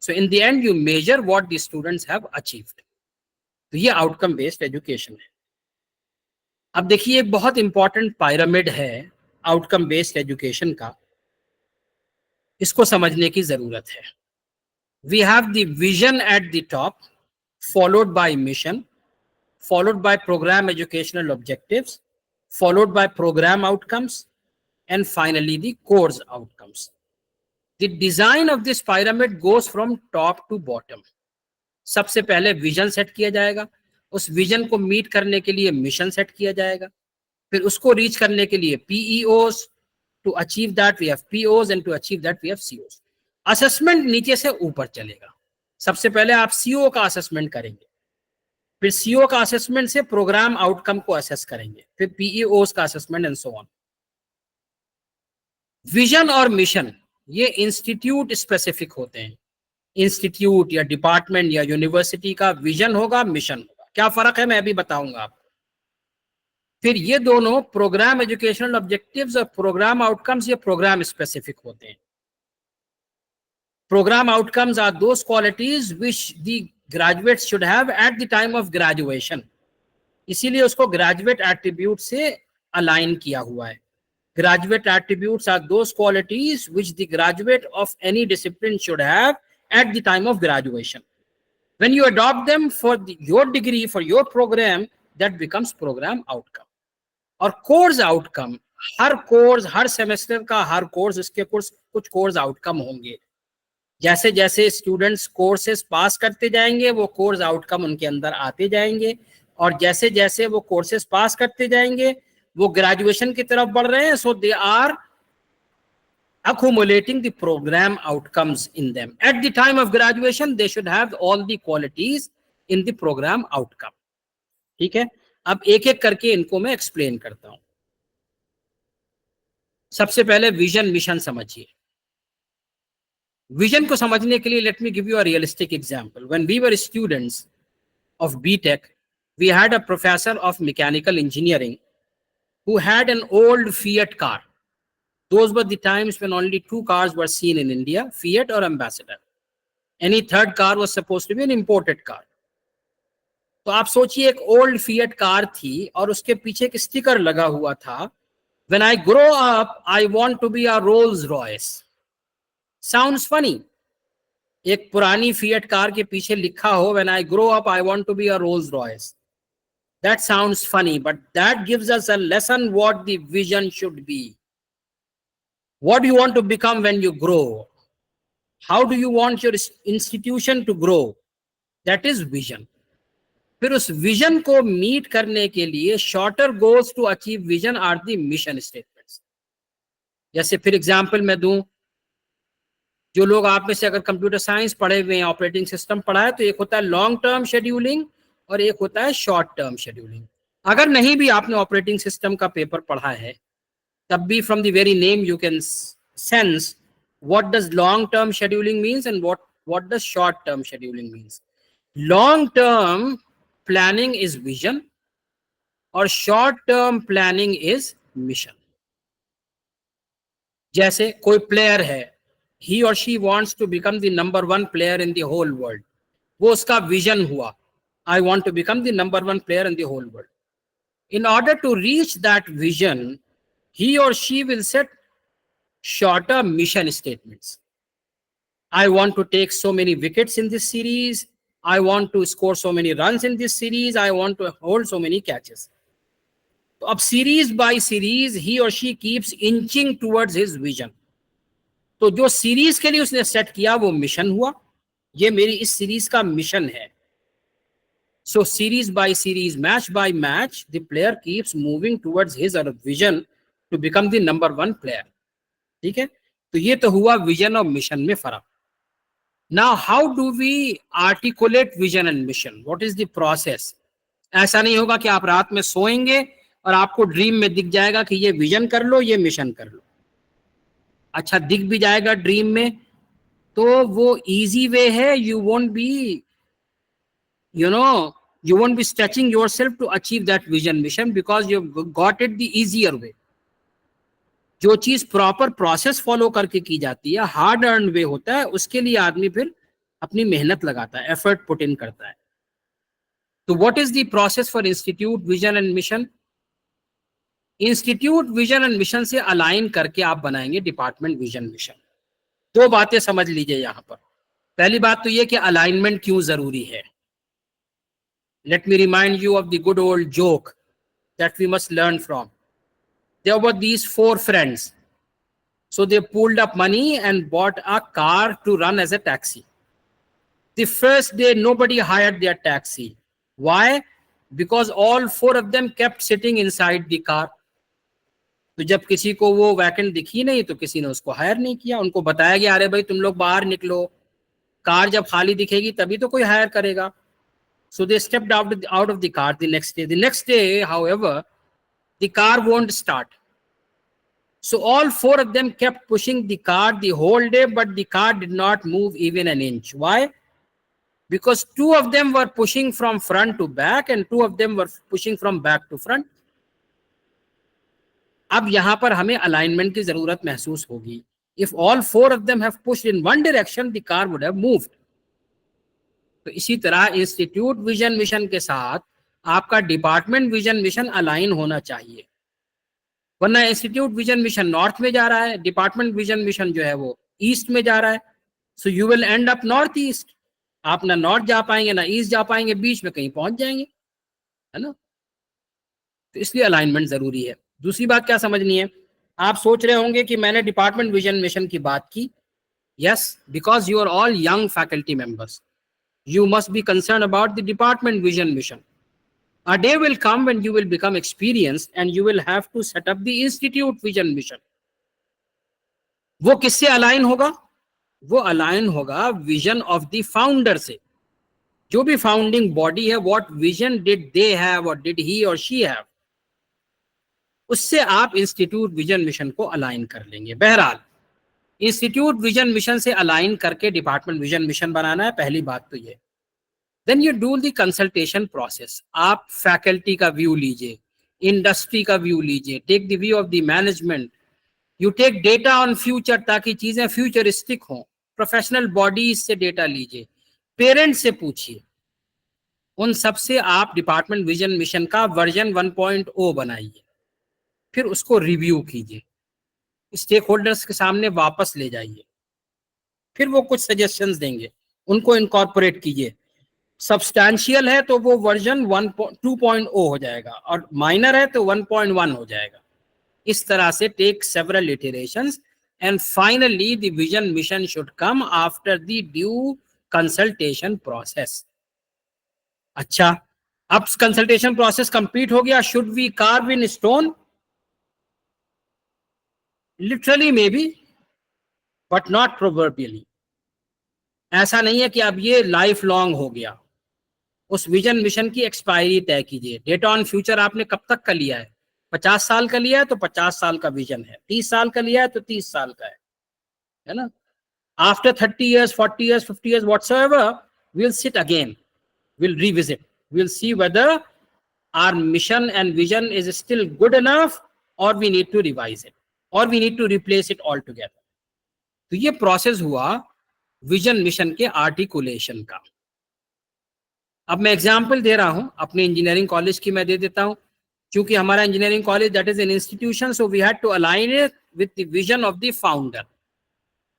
[SPEAKER 2] So in the end, you measure what the students have achieved. तो ये outcome based education है. अब देखिए एक बहुत important pyramid है outcome based education का, इसको समझने की जरूरत है. We have the vision at the top, followed by mission, followed by programme educational objectives, followed by program outcomes, and finally the course outcomes. The design of this pyramid goes from top to bottom. सबसे पहले vision set किया जाएगा, उस vision को meet करने के लिए mission set किया जाएगा, फिर उसको रीच करने के लिए PEOs, to achieve that we have POs, and to achieve that we have COs. Assessment नीचे से ऊपर चलेगा. सबसे पहले आप CO का असेसमेंट करेंगे, फिर CO का असेसमेंट से प्रोग्राम आउटकम को असेस करेंगे, फिर PEOs का assessment and so on. Vision और मिशन ये इंस्टीट्यूट स्पेसिफिक होते हैं. इंस्टीट्यूट या डिपार्टमेंट या यूनिवर्सिटी का विजन होगा, मिशन होगा. क्या फर्क है मैं अभी बताऊंगा आपको. फिर ये दोनों प्रोग्राम एजुकेशनल ऑब्जेक्टिव्स और प्रोग्राम आउटकम्स ये प्रोग्राम स्पेसिफिक होते हैं. Programme outcomes are those qualities which the graduates should have at the time of graduation. इसीलिए उसको graduate attribute से align किया हुआ है. Graduate attributes are those qualities which the graduate of any discipline should have at the time of graduation. When you adopt them for your degree, for your program, that becomes program outcome. और course outcome, हर course, हर semester का हर course, इसके कुछ course outcome होंगे. जैसे जैसे students courses पास करते जाएंगे वो कोर्स आउटकम उनके अंदर आते जाएंगे, और जैसे जैसे वो कोर्सेज पास करते जाएंगे वो ग्रेजुएशन की तरफ बढ़ रहे हैं. So they are accumulating the program outcomes in them. At the time of graduation, they should have all the qualities in the program outcome. ठीक है, अब एक एक करके इनको मैं एक्सप्लेन करता हूं. सबसे पहले विजन मिशन समझिए. विजन को समझने के लिए let me give you a realistic example. When we were students of BTech, we had a professor of mechanical engineering who had an old Fiat car. Those were the times when only two cars were seen in India, Fiat or Ambassador. Any third car was supposed to be an imported car. तो आप सोचिए एक old fiat car थी और उसके पीछे एक sticker लगा हुआ था, When I grow up, I want to be a Rolls Royce. Sounds funny. एक पुरानी फिएट कार के पीछे लिखा हो When I grow up, I want to be a Rolls Royce. That sounds funny, but that gives us a lesson what the vision should be. What do you want to become when you grow? How do you want your institution to grow? That is vision. फिर उस vision को meet करने के लिए shorter goals to achieve vision are the mission statements. जैसे फिर example मैं दूं, जो लोग आप में से अगर कंप्यूटर साइंस पढ़े हुए हैं, ऑपरेटिंग सिस्टम पढ़ा है, तो एक होता है लॉन्ग टर्म शेड्यूलिंग और एक होता है शॉर्ट टर्म शेड्यूलिंग. अगर नहीं भी आपने ऑपरेटिंग सिस्टम का पेपर पढ़ा है, तब भी from the very name you can sense what does long term scheduling means and what does short term scheduling means. Long term planning is vision और short term planning is mission. जैसे कोई player है, he or she wants to become the number one player in the whole world. वो उसका vision हुआ, I want to become the number one player in the whole world. In order to reach that vision, he or she will set shorter mission statements. I want to take so many wickets in this series. I want to score so many runs in this series. I want to hold so many catches. तो अब series by series he or she keeps inching towards his vision. तो जो series के लिए उसने set किया वो mission हुआ. ये मेरी इस सीरीज का मिशन है. So series by series, match by match, the player keeps moving towards his or vision to become the number one player. ठीक है, तो ये तो हुआ विजन और मिशन में फर्क. Now how do we articulate vision and mission? What is the process? ऐसा नहीं होगा कि आप रात में सोएंगे और आपको ड्रीम में दिख जाएगा कि ये विजन कर लो, ये मिशन कर लो. अच्छा, दिख भी जाएगा ड्रीम में तो वो इजी वे है. You won't be, you won't be stretching yourself to achieve that vision mission because you've got it the easier way. जो चीज प्रॉपर प्रोसेस फॉलो करके की जाती है, हार्ड अर्न वे होता है, उसके लिए आदमी फिर अपनी मेहनत लगाता है, एफर्ट पुट इन करता है. तो what is the process for institute vision and mission? Institute vision and mission से अलाइन करके आप बनाएंगे डिपार्टमेंट विजन मिशन. दो बातें समझ लीजिए यहां पर. पहली बात तो ये कि अलाइनमेंट क्यों जरूरी है. Let me remind you of the good old joke that we must learn from. There were these 4 friends. So they pooled up money and bought a car to run as a taxi. The first day, nobody hired their taxi. Why? Because all 4 of them kept sitting inside the car. तो जब किसी को वो vacant दिखी नहीं तो किसी ने उसको हायर नहीं किया. उनको बताया गया, अरे भाई तुम लोग बाहर निकलो, कार जब खाली दिखेगी तभी तो कोई हायर करेगा. So they stepped out of the car the next day. The next day, however, the car won't start. So all 4 of them kept pushing the car the whole day, but the car did not move even an inch. Why? Because 2 of them were pushing from front to back and 2 of them were pushing from back to front. अब यहां पर हमें alignment की जरूरत महसूस होगी. If all 4 of them have pushed in one direction, the car would have moved. तो इसी तरह इंस्टीट्यूट विजन मिशन के साथ आपका डिपार्टमेंट विजन मिशन अलाइन होना चाहिए. वरना इंस्टीट्यूट विजन मिशन नॉर्थ में जा रहा है, डिपार्टमेंट विजन मिशन जो है वो ईस्ट में जा रहा है. So you will and up north east. आप ना नॉर्थ जा पाएंगे ना ईस्ट जा पाएंगे, बीच में कहीं पहुंच जाएंगे, है ना. तो इसलिए अलाइनमेंट जरूरी है. दूसरी बात क्या समझनी है, आप सोच रहे होंगे कि मैंने डिपार्टमेंट विजन मिशन की बात की. Yes, because you are all young faculty members. You must be concerned about the department vision mission. A day will come when you will become experienced and you will have to set up the institute vision mission. वो किससे align होगा? वो align होगा vision of the founder से. जो भी founding body है, what vision did they have और did he or she have, उससे आप इंस्टीट्यूट विजन मिशन को अलाइन कर लेंगे. बहरहाल इंस्टीट्यूट विजन मिशन से अलाइन करके डिपार्टमेंट विजन मिशन बनाना है, पहली बात तो ये. Then you do the consultation process. आप फैकल्टी का व्यू लीजिए, इंडस्ट्री का व्यू लीजिए, take the view of the management. You take data on future ताकि चीजें फ्यूचरिस्टिक हों. प्रोफेशनल बॉडीज से डेटा लीजिए, पेरेंट्स से पूछिए. उन सब से आप डिपार्टमेंट विजन मिशन का वर्जन 1.0 बनाइए. फिर उसको रिव्यू कीजिए, स्टेक होल्डर्स के सामने वापस ले जाइए. फिर वो कुछ सजेशंस देंगे, उनको इनकॉर्पोरेट कीजिए. सब्सटैंशियल है तो वो वर्जन 2.0 हो जाएगा और माइनर है तो 1.1 हो जाएगा. इस तरह से take several iterations and finally the vision mission should come after the due consultation process. अच्छा, अब कंसल्टेशन प्रोसेस कंप्लीट हो गया. Should we carve in stone? Literally may be, but not proverbially. ऐसा नहीं है कि अब ये लाइफ लॉन्ग हो गया. उस विजन मिशन की एक्सपायरी तय कीजिए. डेटा ऑन फ्यूचर आपने कब तक का लिया है? 50 साल का लिया है तो 50 साल का विजन है. 30 साल का लिया है तो 30 साल का है ना. After 30 years, 40 years, 50 years, whatsoever, we'll sit again, we'll revisit, we'll see whether our mission and vision is still good enough or we need to revise it or we need to replace it altogether. तो ये process हुआ vision mission के articulation का. अब मैं example दे रहा हूं, अपने इंजीनियरिंग कॉलेज की मैं दे देता हूं. क्योंकि हमारा engineering college that is an institution, so we had to align it with the vision of the founder.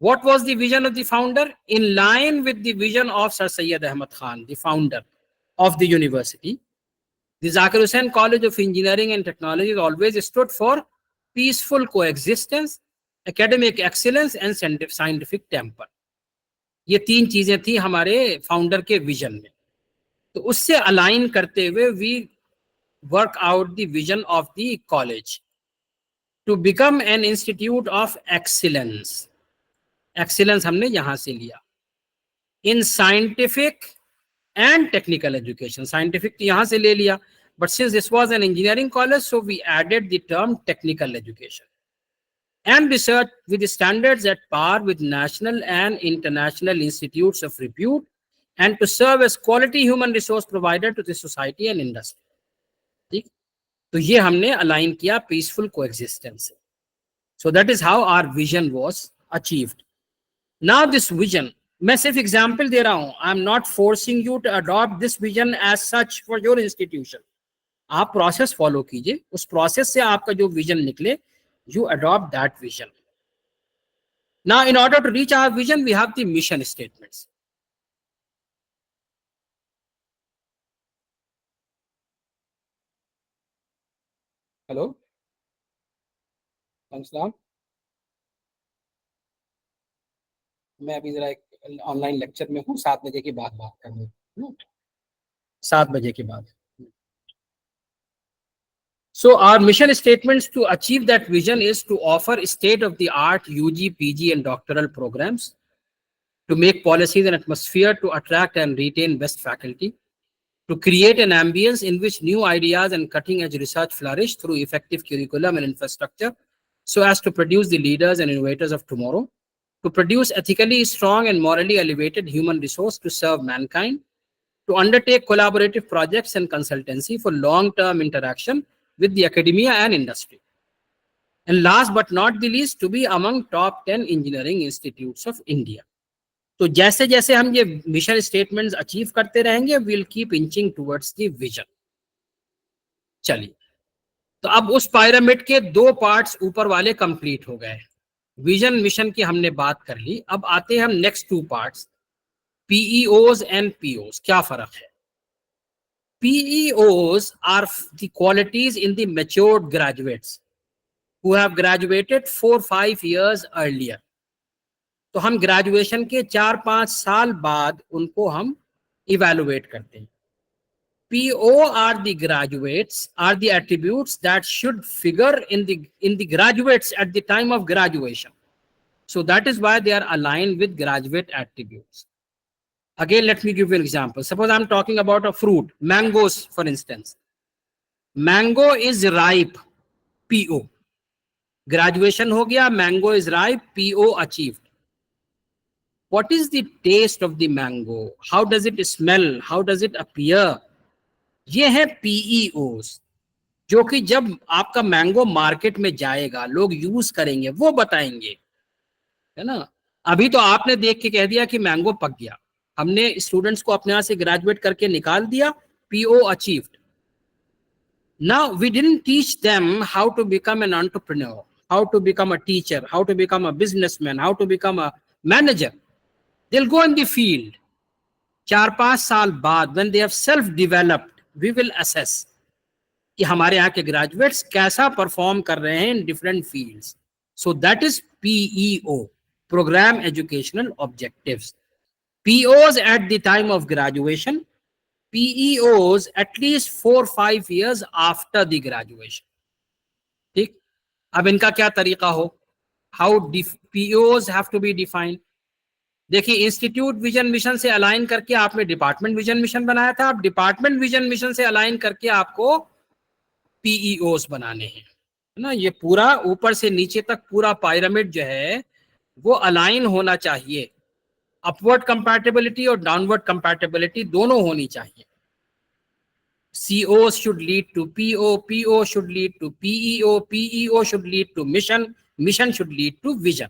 [SPEAKER 2] What was the vision of the founder? In line with the vision of Sir Syed Ahmad Khan, the founder of the university, the Zakir Hussain College of Engineering and Technology always stood for peaceful coexistence, academic excellence and scientific temper. ये 3 चीजें थी हमारे founder के vision में. तो उससे align करते हुए we work out the vision of the college to become an institute of excellence. Excellence हमने यहां से लिया in scientific and technical education. Scientific तो यहां से ले लिया, but since this was an engineering college so we added the term technical education and research with standards at par with national and international institutes of repute and to serve as quality human resource provider to the society and industry. ठीक, तो ये हमने align किया peaceful coexistence. So that is how our vision was achieved. Now this vision, मैं सिर्फ example दे रहा हूं. I am not forcing you to adopt this vision as such for your institution. आप प्रोसेस फॉलो कीजिए, उस process से आपका जो विजन निकले, you adopt that vision. Now, in order to reach our vision, we have the mission statements. Hello? Salam. मैं अभी जरा एक ऑनलाइन लेक्चर में हूँ, 7 बजे के बाद बात करनी है. 7 बजे के बाद. So our mission statements to achieve that vision is to offer state-of-the-art UG, PG and doctoral programs, to make policies and atmosphere to attract and retain best faculty, to create an ambience in which new ideas and cutting-edge research flourish through effective curriculum and infrastructure, so as to produce the leaders and innovators of tomorrow, to produce ethically strong and morally elevated human resource to serve mankind, to undertake collaborative projects and consultancy for long-term interaction with the academia and industry. And last but not the least, to be among top 10 engineering institutes of India. तो जैसे जैसे हम ये mission statements achieve करते रहेंगे, will keep inching towards the vision. चलिए, तो अब उस पिरामिड के 2 पार्ट्स ऊपर वाले कंप्लीट हो गए. विजन मिशन की हमने बात कर ली. अब आते हैं हम नेक्स्ट 2 पार्ट्स, पीईओज एंड पीओज. क्या फर्क है? PEOs are the qualities in the matured graduates who have graduated 4-5 years earlier. तो हम ग्रेजुएशन के 4-5 साल बाद उनको हम इवेलुएट करते हैं. PO are the graduates, are the attributes that should figure in the graduates at the time of graduation. So that is why they are aligned with graduate attributes. Again, let me give you an example. Suppose I'm talking about a fruit, mangoes, for instance. Mango is ripe, PO. Graduation ho gaya, mango is ripe, PO achieved. What is the taste of the mango? How does it smell? How does it appear? ये है PEOs, जो कि जब आपका mango market में जाएगा, लोग use करेंगे, वो बताएंगे, है ना. अभी तो आपने देख के कह दिया कि मैंगो पक गया, हमने स्टूडेंट्स को अपने यहाँ से ग्रेजुएट करके निकाल दिया, PO achieved. Now we didn't teach them how to become an entrepreneur, how to become a teacher, how to become a businessman, how to become a manager. They'll go in the field. 4-5 साल बाद when they have self-developed, we will assess कि हमारे यहाँ के graduates कैसा perform कर रहे हैं in different fields. So that is PEO, Program Educational Objectives. POs at the time of graduation, PEOs at least 4-5 years after the graduation. ठीक, अब इनका क्या तरीका हो? How POs have to be defined. देखिए, इंस्टीट्यूट विजन मिशन से align करके आपने डिपार्टमेंट विजन मिशन बनाया था. अब डिपार्टमेंट विजन मिशन से अलाइन करके आपको PEOs बनाने हैं, है ना. ये पूरा ऊपर से नीचे तक पूरा पिरामिड जो है वो अलाइन होना चाहिए. अपवर्ड कंपैटिबिलिटी और डाउनवर्ड कंपैटिबिलिटी दोनों होनी चाहिए. CO should lead to PO, PO should lead to PEO, PEO should lead to mission, mission should lead to vision.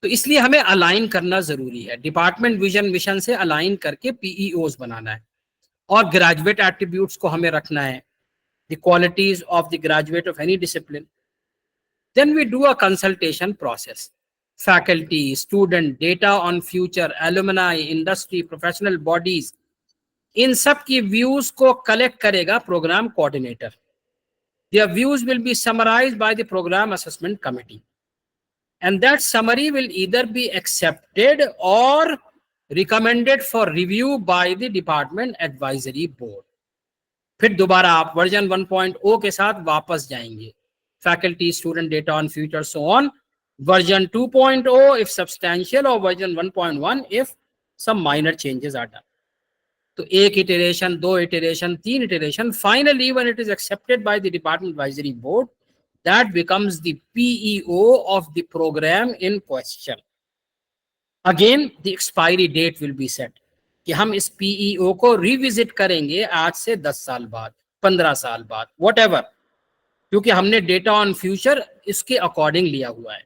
[SPEAKER 2] तो इसलिए हमें अलाइन करना जरूरी है. डिपार्टमेंट विजन मिशन से अलाइन करके PEOs बनाना है और ग्रेजुएट एट्रीब्यूट्स को हमें रखना है. the qualities of the graduate of any discipline. Then we do a consultation process. Faculty, student, data on future, alumni, industry, professional bodies, इन सब की views को collect करेगा program coordinator. Their views will be summarized by the program assessment committee. And that summary will either be accepted or recommended for review by the department advisory board. फिर दोबारा आप version 1.0 के साथ वापस जाएंगे. Faculty, student, data on future, so on. Version 2.0 if substantial, or version 1.1 if some minor changes are done. तो एक iteration, दो iteration, तीन iteration. Finally, when it is accepted by the department advisory board, that becomes the PEO of the program in question. Again, the expiry date will be set. कि हम इस PEO को revisit करेंगे आज से 10 साल बाद, 15 साल बाद, whatever. क्योंकि हमने डेटा ऑन फ्यूचर इसके अकॉर्डिंग लिया हुआ है.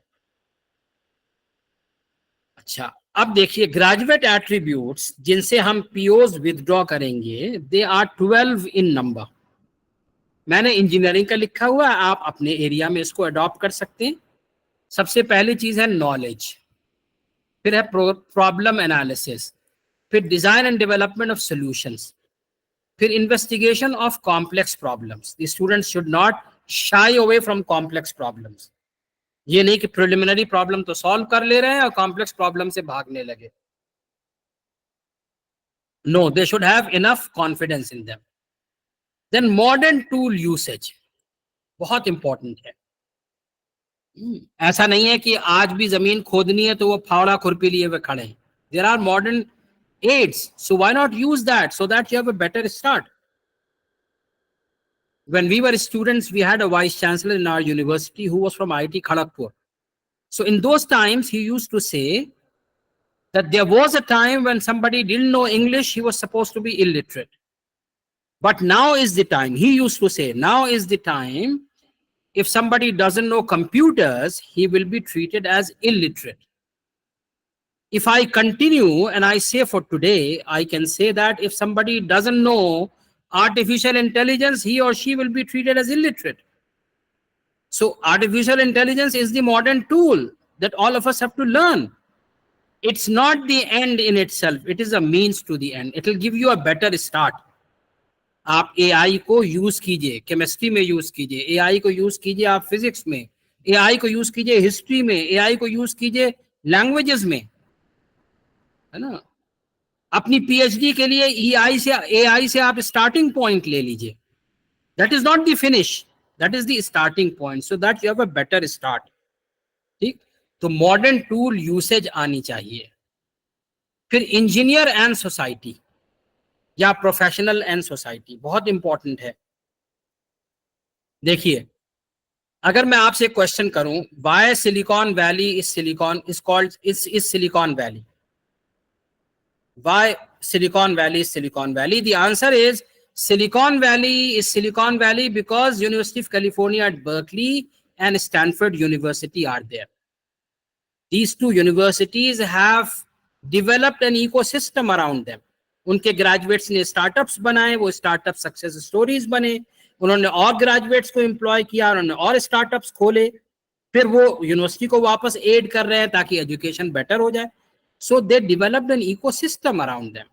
[SPEAKER 2] अच्छा, अब देखिए ग्रेजुएट एट्रीब्यूट्स जिनसे हम पीओज विथड्रॉ करेंगे, दे आर 12 इन नंबर. मैंने इंजीनियरिंग का लिखा हुआ है, आप अपने एरिया में इसको अडॉप्ट कर सकते हैं. सबसे पहली चीज है नॉलेज, फिर है प्रॉब्लम एनालिसिस, फिर design and development of solutions, फिर investigation of complex problems. The students should not shy away from complex problems. ये नहीं कि प्रिलिमिनरी प्रॉब्लम तो सॉल्व कर ले रहे हैं और कॉम्प्लेक्स प्रॉब्लम से भागने लगे. No, they should have enough confidence in them. Then modern tool usage बहुत इंपॉर्टेंट है. ऐसा नहीं है कि आज भी जमीन खोदनी है तो वो फावड़ा खुरपी लिए हुए खड़े हैं. There are modern aids, so why not use that so that you have a better start. When we were students, we had a vice chancellor in our university who was from IIT Kharagpur. So in those times, he used to say that there was a time when somebody didn't know English, he was supposed to be illiterate. But now is the time, he used to say, now is the time, if somebody doesn't know computers, he will be treated as illiterate. If I continue and I say for today, I can say that if somebody doesn't know artificial intelligence, he or she will be treated as illiterate. So artificial intelligence is the modern tool that all of us have to learn. It's not the end in itself. It is a means to the end. It will give you a better start. आप AI को use कीजिए, chemistry में use कीजिए, AI को use कीजिए आप physics में, AI को यूज कीजिए हिस्ट्री में, AI को यूज कीजिए लैंग्वेजेस में, है ना. अपनी PhD के लिए AI से आप स्टार्टिंग पॉइंट ले लीजिए. That is not the finish. That is the starting point. So that you have a better start. ठीक. तो मॉडर्न टूल यूसेज आनी चाहिए. फिर इंजीनियर एंड सोसाइटी या प्रोफेशनल एंड सोसाइटी बहुत इंपॉर्टेंट है. देखिए, अगर मैं आपसे क्वेश्चन करूं, why silicon valley is called silicon valley, why Silicon Valley is Silicon Valley? The answer is Silicon Valley is Silicon Valley because University of California at Berkeley and Stanford University are there. These two universities have developed an ecosystem around them. उनके graduates ने startups बनाए, वो startup success stories बने, उन्होंने और graduates को employ किया, उन्होंने और startups खोले, फिर वो university को वापस aid कर रहे हैं ताकि education better हो जाए. So they developed an ecosystem around them.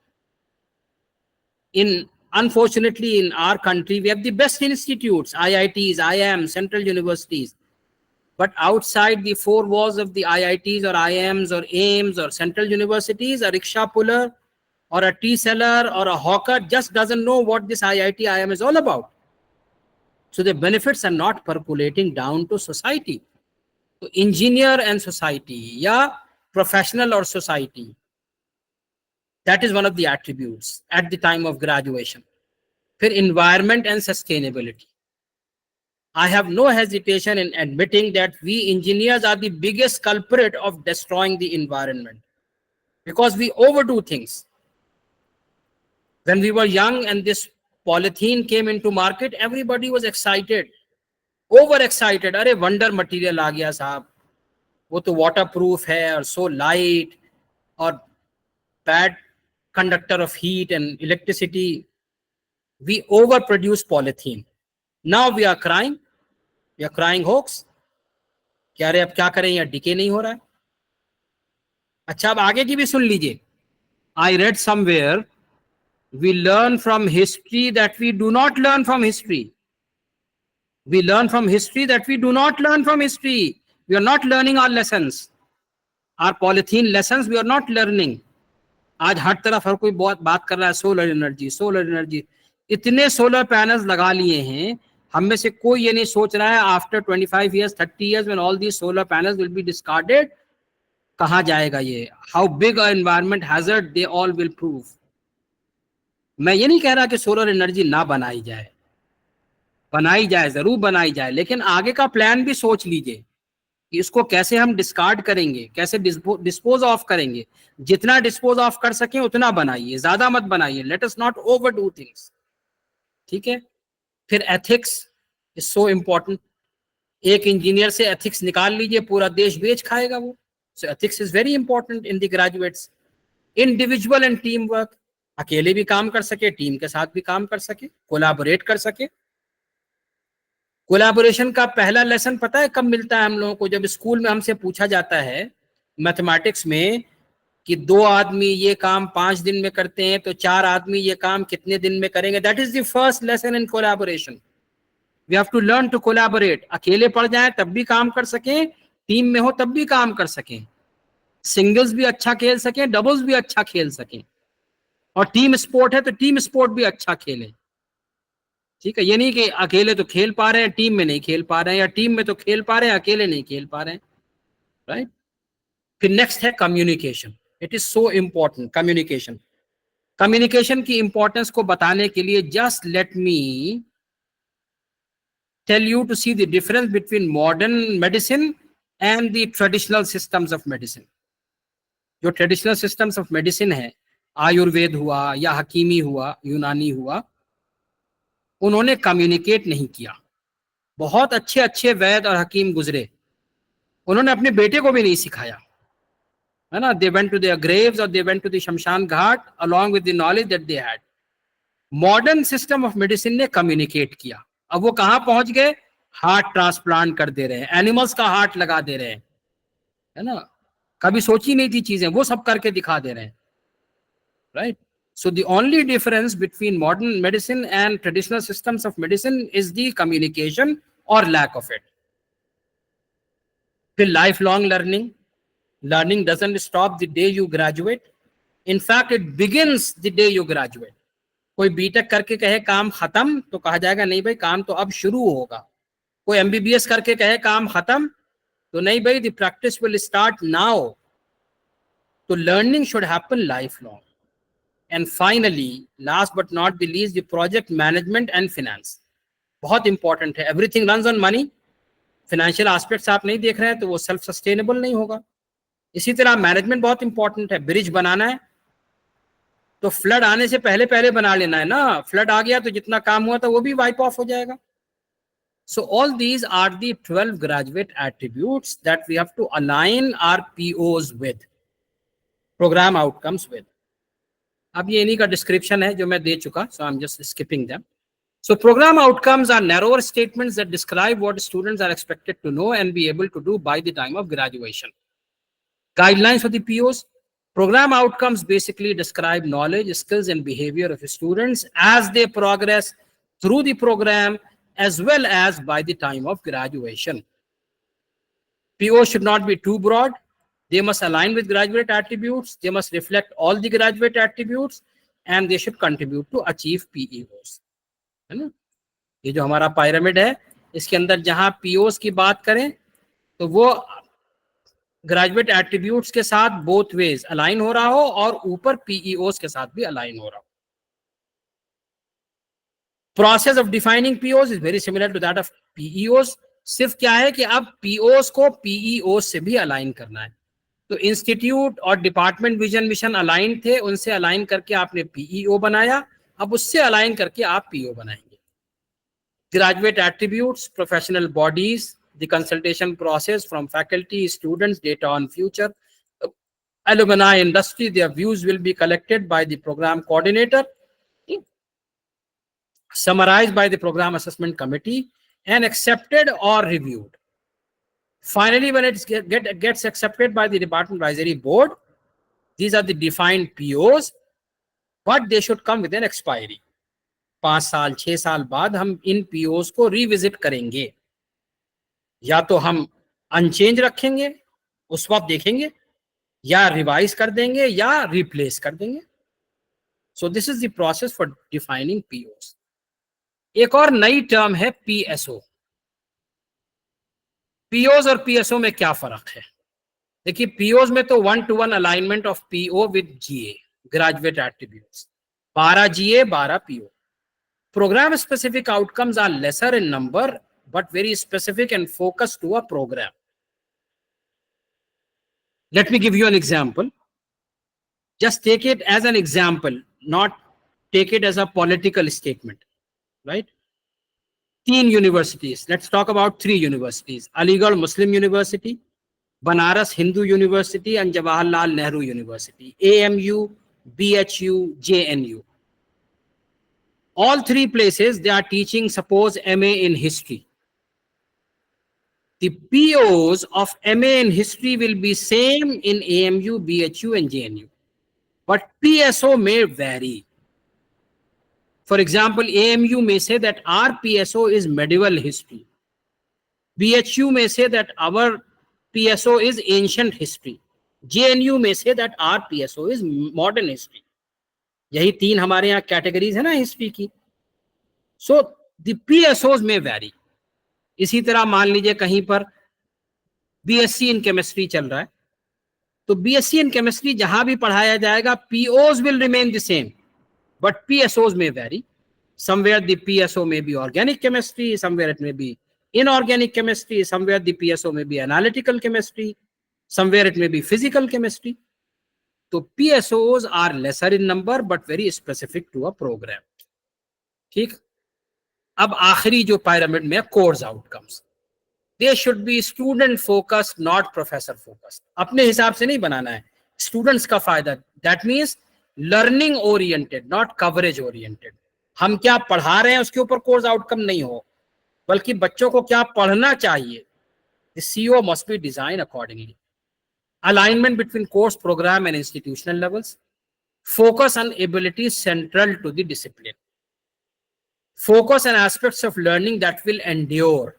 [SPEAKER 2] Unfortunately, in our country, we have the best institutes, IITs, IIMs, central universities. But outside the four walls of the IITs or IIMs or AIMS or central universities, a rickshaw puller or a tea seller or a hawker just doesn't know what this IIT, IIM is all about. So the benefits are not percolating down to society. So engineer and society, yeah, professional or society, that is one of the attributes at the time of graduation. फिर environment and sustainability. I have no hesitation in admitting that we engineers are the biggest culprit of destroying the environment because we overdo things. When we were young and this polythene came into market, everybody was excited, overexcited. अरे wonder material आ गया साहब, वो तो waterproof है और so light और bad conductor of heat and electricity. We overproduce polythene. Now we are crying hoax, क्या रे अब क्या करें, या डिके नहीं हो रहा है। अच्छा अब आगे की भी सुन लीजिए। I read somewhere we learn from history that we do not learn from history. We learn from history that we do not learn from history. We are not learning our lessons. Our polythene lessons we are not learning. आज हर तरफ हर कोई बहुत बात कर रहा है solar energy, solar energy. इतने solar panels लगा लिए हैं, हम में से कोई ये नहीं सोच रहा है after 25 years 30 years when all these solar panels will be discarded, कहाँ जाएगा ये? How big an environment hazard they all will prove. मैं ये नहीं कह रहा कि सोलर एनर्जी ना बनाई जाए, बनाई जाए, जरूर बनाई जाए, लेकिन आगे का प्लान भी सोच लीजिए कि इसको कैसे हम डिस्कार्ड करेंगे, कैसे डिस्पोज ऑफ करेंगे। जितना डिस्पोज ऑफ कर सकें उतना बनाइए, ज्यादा मत बनाइए। Let us not overdo things, ठीक है। फिर एथिक्स इज सो इम्पोर्टेंट। एक इंजीनियर से एथिक्स निकाल लीजिए, पूरा देश बेच खाएगा वो। सो ethics is very important in the graduates. Individual and team work, अकेले भी काम कर सके, टीम के साथ भी काम कर सके, कोलैबोरेट कर सके। कोलैबोरेशन का पहला लेसन पता है कब मिलता है हम लोगों को? जब स्कूल में हमसे पूछा जाता है मैथमेटिक्स में कि 2 आदमी ये काम 5 दिन में करते हैं तो 4 आदमी ये काम कितने दिन में करेंगे। That is the first lesson in collaboration. We have to learn to collaborate. अकेले पढ़ जाए तब भी काम कर सकें, टीम में हो तब भी काम कर सकें, सिंगल्स भी अच्छा खेल सकें, डबल्स भी अच्छा खेल सकें, और टीम स्पोर्ट है तो टीम स्पोर्ट भी अच्छा खेलें, ठीक है। ये नहीं कि अकेले तो खेल पा रहे हैं टीम में नहीं खेल पा रहे हैं, या टीम में तो खेल पा रहे हैं अकेले नहीं खेल पा रहे हैं, राइट। फिर नेक्स्ट है communication. It is so important. Communication की इंपॉर्टेंस को बताने के लिए just let me tell you to see the difference between modern medicine and the traditional systems of medicine. जो ट्रेडिशनल सिस्टम्स ऑफ मेडिसिन है, आयुर्वेद हुआ या हकीमी हुआ, यूनानी हुआ, उन्होंने कम्युनिकेट नहीं किया। बहुत अच्छे अच्छे वैद और हकीम गुजरे, उन्होंने अपने बेटे को भी नहीं सिखाया, है ना। They went to their graves और दे वेंट टू द शमशान घाट along with the knowledge that they had. Modern system of medicine ने कम्युनिकेट किया। अब वो कहां पहुंच गए? हार्ट ट्रांसप्लांट कर दे रहे हैं, एनिमल्स का हार्ट लगा दे रहे हैं, है ना। कभी सोची नहीं थी चीजें, वो सब करके दिखा दे रहे हैं, right. So the only difference between modern medicine and traditional systems of medicine is the communication or lack of it. The lifelong learning. Learning doesn't stop the day you graduate. In fact, it begins the day you graduate. कोई BTech करके कहे काम खत्म तो कहा जाएगा नहीं भाई, काम तो अब शुरू होगा। कोई एमबीबीएस करके कहे काम खत्म तो नहीं भाई, the practice will start now. So learning should happen lifelong. And finally, last but not the least, the project management and finance. बहुत इंपॉर्टेंट है। Everything runs on money. Financial aspects आप नहीं देख रहे हैं तो वो सेल्फ सस्टेनेबल नहीं होगा। इसी तरह मैनेजमेंट बहुत इंपॉर्टेंट है। ब्रिज बनाना है तो फ्लड आने से पहले पहले बना लेना है ना। फ्लड आ गया तो जितना काम हुआ था वो भी वाइप ऑफ हो जाएगा। So all these are the 12 graduate attributes that we have to align our POs with, program outcomes with. अब ये इन्हीं का डिस्क्रिप्शन है जो मैं दे चुका, so I'm just skipping them. So program outcomes are narrower statements that describe what students are expected to know and be able to do by the time of graduation. Guidelines for the POs. Program outcomes basically describe knowledge, skills, and behavior of students as they progress through the program as well as by the time of graduation. POs should not be too broad. They must align with graduate attributes. They must reflect all the graduate attributes and they should contribute to achieve PEOs. है ना। ये जो हमारा pyramid है, इसके अंदर जहां POs की बात करें तो वो ग्रेजुएट एट्रीब्यूट्स के साथ बोथ वेज अलाइन हो रहा हो और ऊपर PEOs के साथ भी अलाइन हो रहा हो। Process of defining POs is very similar to that of PEOs। सिर्फ क्या है कि अब POs को PEOs से भी अलाइन करना है। तो इंस्टीट्यूट और डिपार्टमेंट विजन मिशन अलाइन थे, उनसे अलाइन करके आपने PEO बनाया, अब उससे अलाइन करके आप PO बनाएंगे। Graduate attributes, professional bodies, the consultation process from faculty, students, data on future, alumni, industry, their views will be collected by the program coordinator. summarized by the program assessment committee and accepted or reviewed. Finally, when it gets accepted by the department advisory board, these are the defined POs, but they should come with an expiry. 5 साल 6 साल बाद हम इन POs को revisit करेंगे, या तो हम unchange रखेंगे, उस वक्त देखेंगे, या रिवाइज कर देंगे, या रिप्लेस कर देंगे. सो this is the process for defining POs. एक और नई टर्म है PSO. POs और PSO में क्या फर्क है? देखिए, POs में तो 1-to-1 alignment of PO with GA, graduate attributes. 12 GA 12 PO. Program specific outcomes are lesser in number but very specific and focused to a program. Let me give you an example. Just take it as an example, not take it as a political statement, right? 3 universities. Let's talk about 3 universities. Aligarh Muslim University, Banaras Hindu University, and Jawaharlal Nehru University. AMU, BHU, JNU. All 3 places, they are teaching, suppose, MA in history. The POs of MA in history will be same in AMU, BHU, and JNU. But PSO may vary. For example, AMU may say that our PSO is medieval history. BHU may say that our PSO is ancient history. JNU may say that our PSO is modern history. यही 3 हमारे यहाँ categories है ना history की. So the PSOs में vary. इसी तरह मान लीजिए कहीं पर BSc इन केमिस्ट्री चल रहा है, तो BSc इन केमिस्ट्री जहां भी पढ़ाया जाएगा, POs will remain the same, but PSOs may vary. Somewhere the PSO may be organic chemistry, somewhere it may be inorganic chemistry, somewhere the PSO may be analytical chemistry, somewhere it may be physical chemistry. तो PSOs are lesser in number but very specific to a program. ठीक. अब आखिरी जो pyramid में course outcomes, they should be student focused, not professor focused. अपने हिसाब से नहीं बनाना है, स्टूडेंट्स का फायदा. That means learning oriented, not coverage oriented. हम क्या पढ़ा रहे हैं उसके ऊपर कोर्स आउटकम नहीं हो, बल्कि बच्चों को क्या पढ़ना चाहिए. The CO must be designed accordingly. Alignment between course program and institutional levels. Focus on abilities central to the discipline. Focus on aspects of learning that will endure.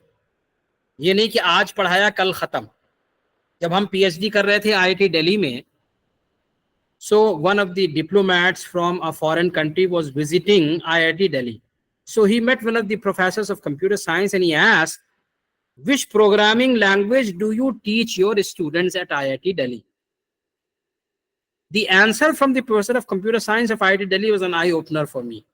[SPEAKER 2] ये नहीं कि आज पढ़ाया कल खत्म. जब हम PhD कर रहे थे IIT दिल्ली में, so one of the diplomats from a foreign country was visiting IIT Delhi. So he met one of the professors of computer science and he asked, which programming language do you teach your students at IIT Delhi? The answer from the professor of computer science of IIT Delhi was an eye-opener for me.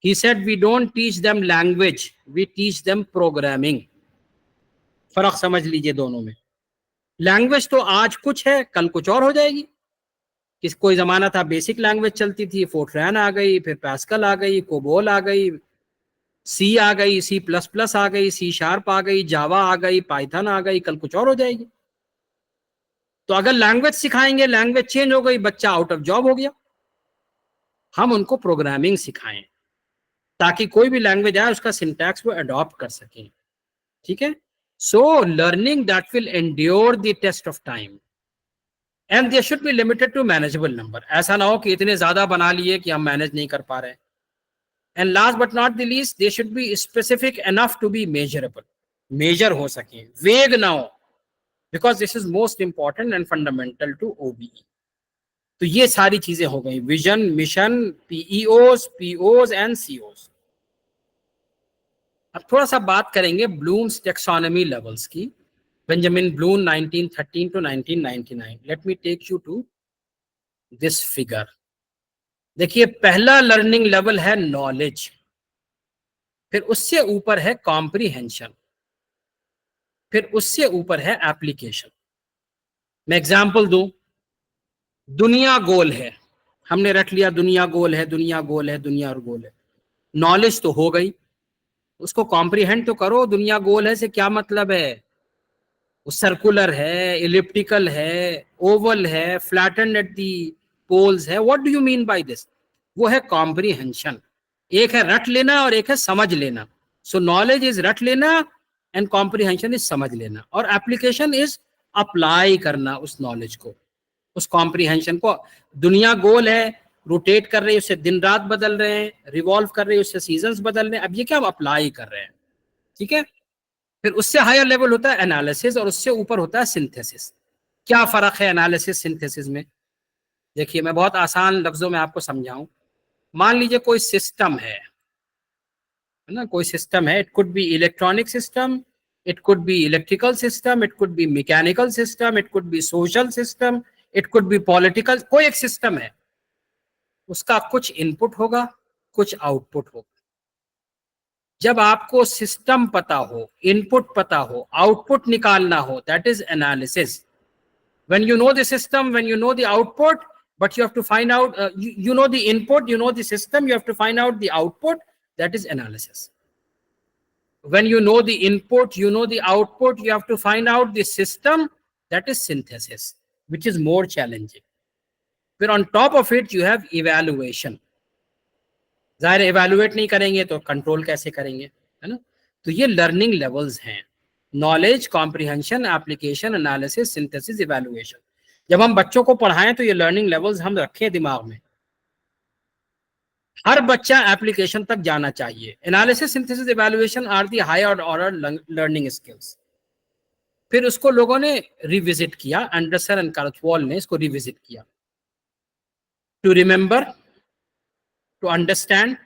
[SPEAKER 2] He said, we don't teach them language, we teach them programming. फर्क समझ लीजिए दोनों में. Language तो आज कुछ है, कल कुछ और हो जाएगी. किस कोई जमाना था बेसिक लैंग्वेज चलती थी, फोर्ट्रैन आ गई, फिर पैस्कल आ गई, कोबोल आ गई, सी आ गई, C++ आ गई, C# आ गई, जावा आ गई, पाइथन आ गई, कल कुछ और हो जाएगी. तो अगर लैंग्वेज सिखाएंगे, लैंग्वेज चेंज हो गई, बच्चा आउट ऑफ जॉब हो गया. हम उनको प्रोग्रामिंग सिखाएं ताकि कोई भी लैंग्वेज आए उसका सिंटैक्स वो अडॉप्ट कर सकें. ठीक है. So learning that will endure the test of time and they should be limited to manageable number. ऐसा ना हो कि इतने ज्यादा बना लिए कि हम मैनेज नहीं कर पा रहे. And last but not the least, they should be specific enough to be measurable. Measure हो सके, vague ना हो, because this is most important and fundamental to OBE. तो ये सारी चीजें हो गई, विजन, मिशन, PEOs, POs and COs. अब थोड़ा सा बात करेंगे ब्लूम्स टेक्सोनॉमी लेवल्स की. Benjamin Bloom 1913 to 1999. Let me take you to this figure. देखिए, पहला लर्निंग लेवल है नॉलेज, फिर उससे ऊपर है कॉम्प्रिहेंशन, फिर उससे ऊपर है एप्लीकेशन. मैं एग्जांपल दूं. दुनिया गोल है, हमने रट लिया दुनिया गोल है, दुनिया गोल है, दुनिया गोल है. नॉलेज तो हो गई, उसको कॉम्प्रीहेंड तो करो. दुनिया गोल है से क्या मतलब है? वो सर्कुलर है, इलिप्टिकल है, ओवल है, फ्लैटेंड एट दी पोल्स है. What do you mean by this? वो है कॉम्प्रीहेंशन. एक है रट लेना और एक है समझ लेना. सो नॉलेज इज रट लेना एंड कॉम्प्रिहेंशन इज समझ लेना, और एप्लीकेशन इज अप्लाई करना उस नॉलेज को, उस कॉम्प्रिहेंशन को. दुनिया गोल है, रोटेट कर रही है, उससे दिन रात बदल रहे हैं, रिवॉल्व कर रही है, उससे सीजन्स बदल रहे हैं. अब ये क्या हम अप्लाई कर रहे हैं, ठीक है. फिर उससे हायर लेवल होता है एनालिसिस और उससे ऊपर होता है सिंथेसिस. क्या फर्क है एनालिसिस सिंथेसिस में? देखिए मैं बहुत आसान लफ्जों में आपको समझाऊं. मान लीजिए कोई सिस्टम है ना, कोई सिस्टम है. It could be electronic system, it could be electrical system, it could be mechanical system, it could be social system, it could be political. कोई एक सिस्टम है, उसका कुछ इनपुट होगा, कुछ आउटपुट होगा. जब आपको सिस्टम पता हो, इनपुट पता हो, आउटपुट निकालना हो, that is analysis. When you know the system, when you know the output, but you have to find out, you know the input, you know the system, you have to find out the output, that is analysis. When you know the input, you know the output, you have to find out the system, that is synthesis, which is more challenging. But on top of it, you have evaluation. ज़ाहिर evaluate नहीं करेंगे तो control कैसे करेंगे, है ना. तो ये learning levels हैं. Knowledge, comprehension, application, analysis, synthesis, evaluation. जब हम बच्चों को पढ़ाएं तो ये लर्निंग लेवल्स हम रखें दिमाग में. हर बच्चा एप्लीकेशन तक जाना चाहिए. Analysis, synthesis, evaluation are the higher order learning skills. फिर उसको लोगों ने रिविजिट किया, एंडरसन एंड कार्थवॉल ने इसको रिविजिट किया. टू रिमेंबर, टू अंडरस्टैंड,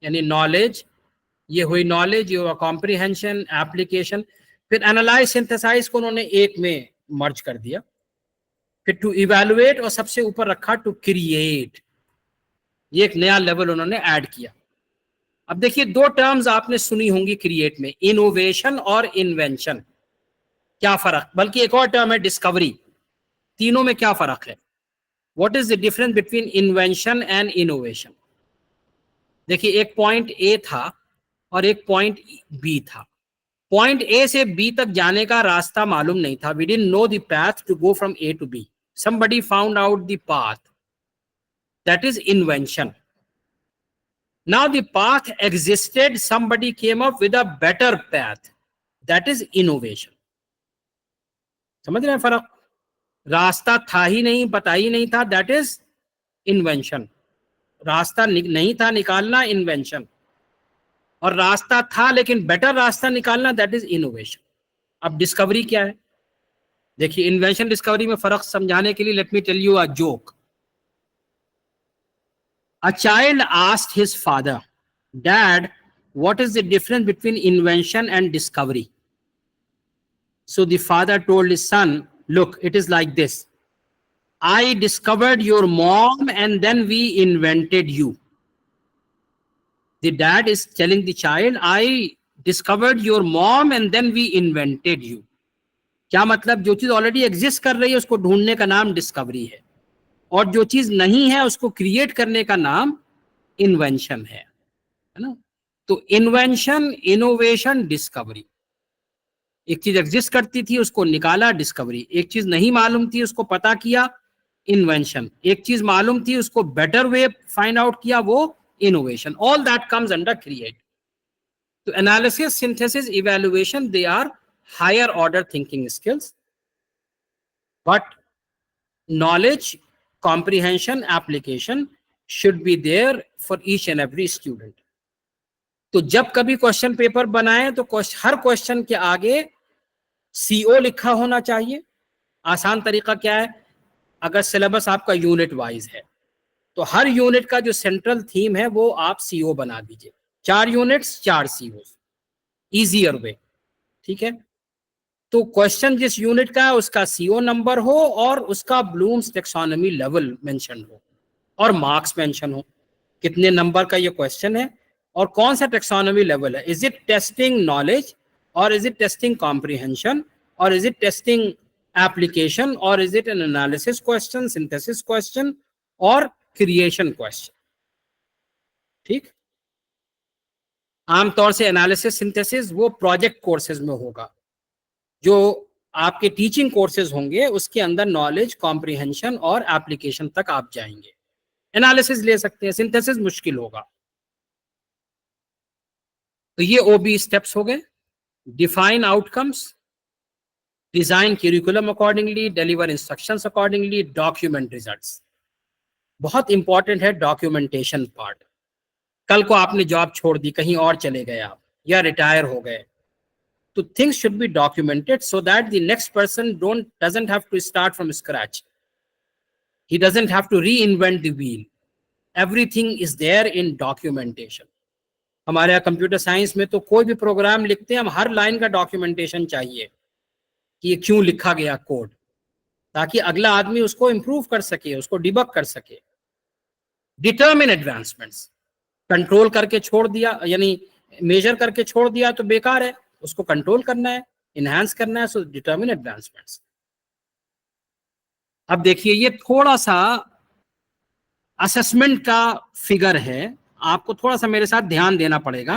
[SPEAKER 2] यानी नॉलेज, ये हुई नॉलेज, ये हुआ कॉम्प्रिहेंशन, एप्लीकेशन. फिर एनालाइज, सिंथेसाइज को उन्होंने एक में मर्ज कर दिया. फिर टू इवैल्यूएट, और सबसे ऊपर रखा टू क्रिएट. ये एक नया लेवल उन्होंने ऐड किया. अब देखिए दो टर्म्स आपने सुनी होंगी क्रिएट में, इनोवेशन और इन्वेंशन. क्या फर्क, बल्कि एक और टर्म है डिस्कवरी. तीनों में क्या फर्क है? What is the difference between invention and innovation? देखिए एक पॉइंट ए था और एक पॉइंट बी था. पॉइंट ए से बी तक जाने का रास्ता मालूम नहीं था. We didn't know the path to go from A to B. Somebody found out the path. That is invention. Now the path existed, somebody came up with a better path. That is innovation. समझ रहे हैं फर्क? रास्ता था ही नहीं, पता ही नहीं था, दैट इज इन्वेंशन. रास्ता नहीं था निकालना, इन्वेंशन. और रास्ता था लेकिन बेटर रास्ता निकालना, दैट इज इनोवेशन. अब डिस्कवरी क्या है? देखिए इन्वेंशन डिस्कवरी में फर्क समझाने के लिए let me tell you a joke. A child asked his father, dad what is the difference between invention and discovery? So the father told his son, look it is like this. I discovered your mom and then we invented you. The dad is telling the child, I discovered your mom and then we invented you. क्या मतलब? जो चीज already exist कर रही है उसको ढूंढने का नाम डिस्कवरी है, और जो चीज नहीं है उसको क्रिएट करने का नाम इन्वेंशन है ना. तो इन्वेंशन, इनोवेशन, डिस्कवरी. एक चीज एग्जिस्ट करती थी उसको निकाला, डिस्कवरी. एक चीज नहीं मालूम थी उसको पता किया, इन्वेंशन. एक चीज मालूम थी उसको बेटर वे फाइंड आउट किया, वो innovation. All that comes under create. तो analysis, synthesis, evaluation, they are higher order thinking skills. But knowledge, comprehension, application should be there for each and every student. तो जब कभी question paper बनाए तो हर question के आगे CO लिखा होना चाहिए. आसान तरीका क्या है? अगर सिलेबस आपका यूनिट वाइज है तो हर यूनिट का जो सेंट्रल थीम है वो आप CO बना दीजिए. 4 यूनिट्स 4 COs, इजियर वे. ठीक है. तो क्वेश्चन जिस यूनिट का है उसका CO नंबर हो और उसका ब्लूम्स टेक्सोनॉमी लेवल मेंशन हो और मार्क्स मेंशन हो. कितने नंबर का ये क्वेश्चन है और कौन सा टेक्सोनॉमी लेवल है. इज इट टेस्टिंग नॉलेज और इज इट टेस्टिंग कॉम्प्रिहेंशन और is it testing application, or is it an analysis question, synthesis question और creation question. ठीक. आमतौर से एनालिसिस, सिंथेसिस वो प्रोजेक्ट कोर्सेज में होगा. जो आपके टीचिंग कोर्सेज होंगे उसके अंदर नॉलेज, कॉम्प्रिहेंशन और एप्लीकेशन तक आप जाएंगे. एनालिसिस ले सकते हैं, सिंथेसिस मुश्किल होगा. तो ये OB स्टेप्स हो गए। Define outcomes, design curriculum accordingly, deliver instructions accordingly, document results. बहुत इंपॉर्टेंट है डॉक्यूमेंटेशन पार्ट। कल को आपने जॉब छोड़ दी, कहीं और चले गए आप, या रिटायर हो गए, तो things should be documented so that the next person doesn't have to start from scratch. He doesn't have to reinvent the wheel. Everything is there in documentation. हमारे यहाँ कंप्यूटर साइंस में तो कोई भी प्रोग्राम लिखते हैं, हम हर लाइन का डॉक्यूमेंटेशन चाहिए कि ये क्यों लिखा गया कोड, ताकि अगला आदमी उसको इंप्रूव कर सके, उसको डिबग कर सके। डिटरमिन एडवांसमेंट्स, कंट्रोल करके छोड़ दिया, यानी मेजर करके छोड़ दिया तो बेकार है, उसको कंट्रोल करना है, इनहांस करना है, सो डिटरमिन एडवांसमेंट्स। अब देखिए ये थोड़ा सा असेसमेंट का फिगर है, आपको थोड़ा सा मेरे साथ ध्यान देना पड़ेगा।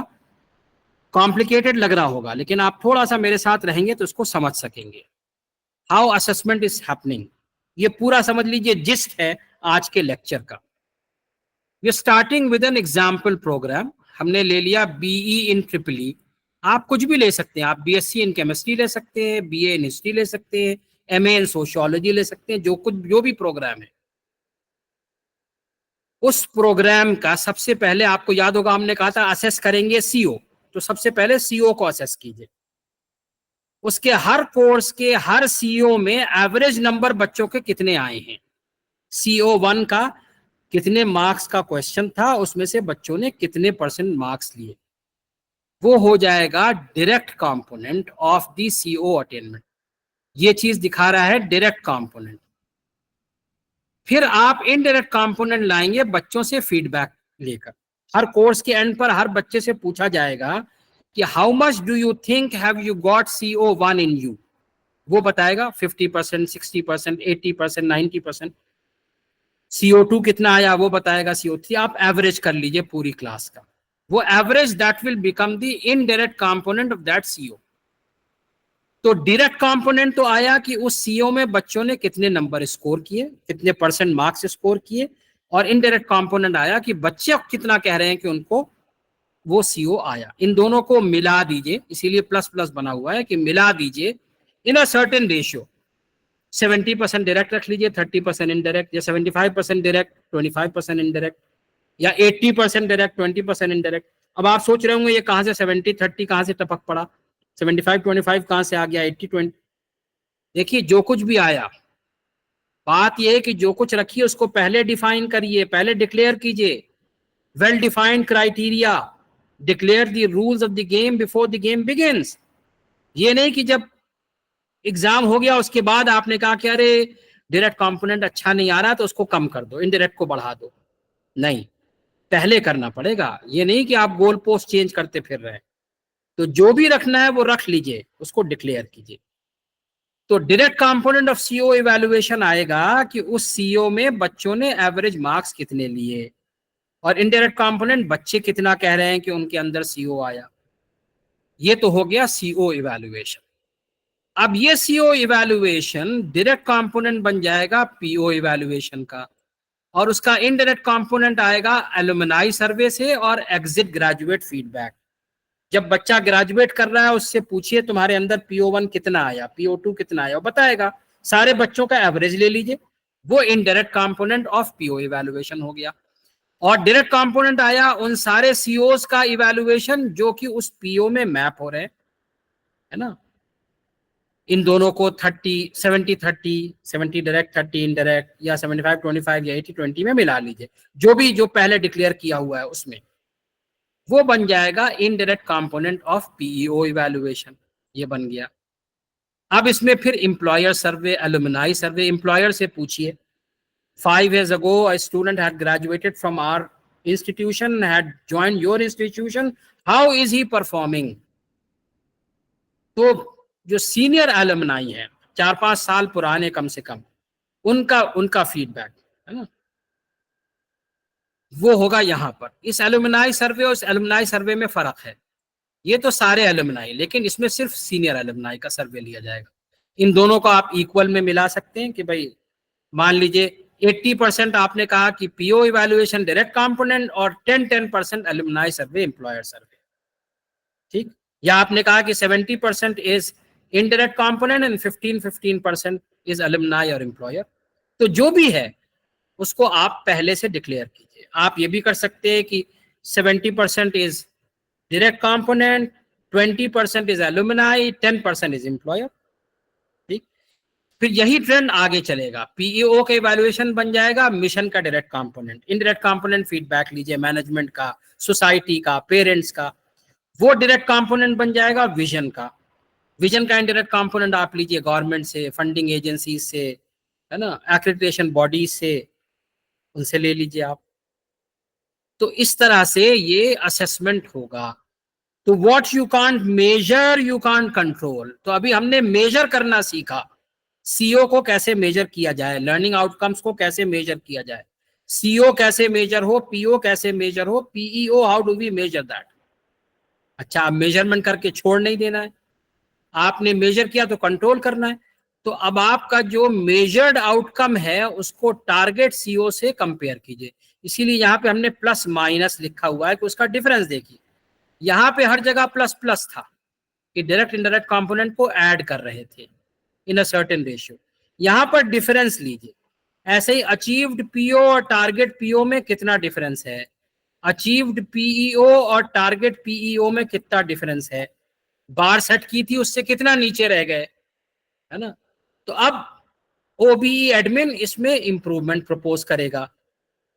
[SPEAKER 2] कॉम्प्लिकेटेड लग रहा होगा, लेकिन आप थोड़ा सा मेरे साथ रहेंगे तो इसको समझ सकेंगे। हाउ असेसमेंट इज हैपनिंग, ये पूरा समझ लीजिए जिस्ट है आज के लेक्चर का। We starting with an example program. हमने ले लिया BE इन EEE। आप कुछ भी ले सकते हैं, आप BSc इन केमिस्ट्री ले सकते हैं, BA इन हिस्ट्री ले सकते हैं, MA इन सोशियोलॉजी ले सकते हैं, जो भी प्रोग्राम है। उस प्रोग्राम का सबसे पहले आपको याद होगा हमने कहा था असेस करेंगे CO, तो सबसे पहले CO को असेस कीजिए। उसके हर कोर्स के हर CO में एवरेज नंबर बच्चों के कितने आए हैं, CO1 का कितने मार्क्स का क्वेश्चन था, उसमें से बच्चों ने कितने % मार्क्स लिए, वो हो जाएगा direct component of the CO attainment. ये चीज दिखा रहा है डायरेक्ट कंपोनेंट। फिर आप इनडायरेक्ट कंपोनेंट लाएंगे बच्चों से फीडबैक लेकर। हर कोर्स के एंड पर हर बच्चे से पूछा जाएगा कि how much do you think have you got CO1 in you, वो बताएगा 50%, 60%, 80%, 90%। CO2 कितना आया वो बताएगा, CO3। आप एवरेज कर लीजिए पूरी क्लास का, वो average that will become the indirect component of that CO। तो डायरेक्ट कंपोनेंट तो आया कि उस CO में बच्चों ने कितने नंबर स्कोर किए, कितने % मार्क्स स्कोर किए, और इनडायरेक्ट कंपोनेंट आया कि बच्चे कितना कह रहे हैं कि उनको वो CO आया। इन दोनों को मिला दीजिए, इसीलिए प्लस प्लस बना हुआ है कि मिला दीजिए इन अ सर्टेन रेशियो। 70% डायरेक्ट रख लीजिए, 30% इनडायरेक्ट, या 75% डायरेक्ट, 25% इनडायरेक्ट, या 80% डायरेक्ट, 20% इनडायरेक्ट। अब आप सोच रहे होंगे ये कहां से 70-30 कहां से टपक पड़ा, 75-25 कहां से आ गया, 80-20। देखिए जो कुछ भी आया, बात यह है कि जो कुछ रखिए उसको पहले डिफाइन करिए, पहले डिक्लेयर कीजिए। Well defined criteria, declare the rules of the game before the game begins. ये नहीं कि जब एग्जाम हो गया उसके बाद आपने कहा कि अरे डायरेक्ट कंपोनेंट अच्छा नहीं आ रहा तो उसको कम कर दो, इनडायरेक्ट को बढ़ा दो। नहीं, पहले करना पड़ेगा। ये नहीं कि आप गोल पोस्ट चेंज करते फिर रहे। तो जो भी रखना है वो रख लीजिए, उसको डिक्लेयर कीजिए। तो direct component of CO evaluation आएगा कि उस CO में बच्चों ने एवरेज मार्क्स कितने लिए, और इनडायरेक्ट कंपोनेंट बच्चे कितना कह रहे हैं कि उनके अंदर CO आया। ये तो हो गया CO इवैल्यूएशन। अब ये CO इवैल्यूएशन डायरेक्ट कंपोनेंट बन जाएगा PO इवैल्यूएशन का, और उसका इनडायरेक्ट कंपोनेंट आएगा एलुमनाई सर्वे से और एग्जिट ग्रेजुएट फीडबैक। जब बच्चा ग्रेजुएट कर रहा है उससे पूछिए तुम्हारे अंदर PO1 कितना आया, PO2 कितना आया, वो बताएगा। सारे बच्चों का एवरेज ले लीजिए, वो indirect component of PO evaluation हो गया। और डायरेक्ट कंपोनेंट आया उन सारे COs का इवैल्यूएशन जो कि उस PO में मैप हो रहे हैं, है ना। इन दोनों को 70-30, 70 डायरेक्ट 30 इनडायरेक्ट, या 75-25 या 80-20 में मिला लीजिए। जो पहले डिक्लेयर किया हुआ है उसमें वो बन जाएगा indirect component of PEO evaluation. ये बन गया। अब इसमें फिर एम्प्लॉयर सर्वे, एलुमनाई सर्वे। एम्प्लॉयर से पूछिए 5 years ago a student had graduated from our institution, had joined your institution, how is he performing? तो जो सीनियर एलुमनाई है 4-5 साल पुराने कम से कम, उनका फीडबैक है ना, वो होगा यहाँ पर। इस एलुमनाई सर्वे और इस एलुमनाई सर्वे में फर्क है। ये तो सारे एलुमनाई, लेकिन इसमें सिर्फ सीनियर एलुमनाई का सर्वे लिया जाएगा। इन दोनों को आप इक्वल में मिला सकते हैं कि भाई मान लीजिए 80% आपने कहा कि PO इवैल्यूएशन डायरेक्ट कंपोनेंट और 10% एलुमनाई सर्वे, एम्प्लॉयर सर्वे। ठीक, या आपने कहा कि 70% is indirect component and 15% is alumni और एम्प्लॉयर। तो जो भी है उसको आप पहले से डिक्लेयर कीजिए। आप ये भी कर सकते हैं कि 70% is direct component, 20% is alumni, 10% is employer. ठीक, फिर यही ट्रेंड आगे चलेगा। पीईओ का इवैल्यूएशन बन जाएगा मिशन का direct component, indirect component feedback लीजिए मैनेजमेंट का, सोसाइटी का, पेरेंट्स का, वो डायरेक्ट कंपोनेंट बन जाएगा विजन का। विजन का इनडायरेक्ट कंपोनेंट आप लीजिए गवर्नमेंट से, फंडिंग एजेंसी से, है ना, एक्रेडिटेशन बॉडी से, उनसे ले लीजिए आप। तो इस तरह से ये असेसमेंट होगा। तो what you can't measure you can't control. तो अभी हमने मेजर करना सीखा, सीओ को कैसे मेजर किया जाए, लर्निंग आउटकम्स को कैसे मेजर किया जाए, सीओ कैसे मेजर हो, पीओ कैसे मेजर हो, PEO how do we measure that. अच्छा, अब मेजरमेंट करके छोड़ नहीं देना है, आपने मेजर किया तो कंट्रोल करना है। तो अब आपका जो मेजर्ड आउटकम है उसको टारगेट सीओ से कंपेयर कीजिए। इसीलिए यहाँ पे हमने प्लस माइनस लिखा हुआ है कि उसका डिफरेंस देखिए। यहाँ पे हर जगह प्लस प्लस था कि डायरेक्ट इनडायरेक्ट कंपोनेंट को ऐड कर रहे थे इन अ सर्टेन रेशियो। यहाँ पर डिफरेंस लीजिए। ऐसे ही अचीव्ड पीओ और टारगेट पीओ में कितना डिफरेंस है, अचीव्ड पीईओ और टारगेट पीईओ में कितना डिफरेंस है, बार सेट की थी उससे कितना नीचे रह गए, है ना। तो अब ओबीई एडमिन इसमें इंप्रूवमेंट प्रपोज करेगा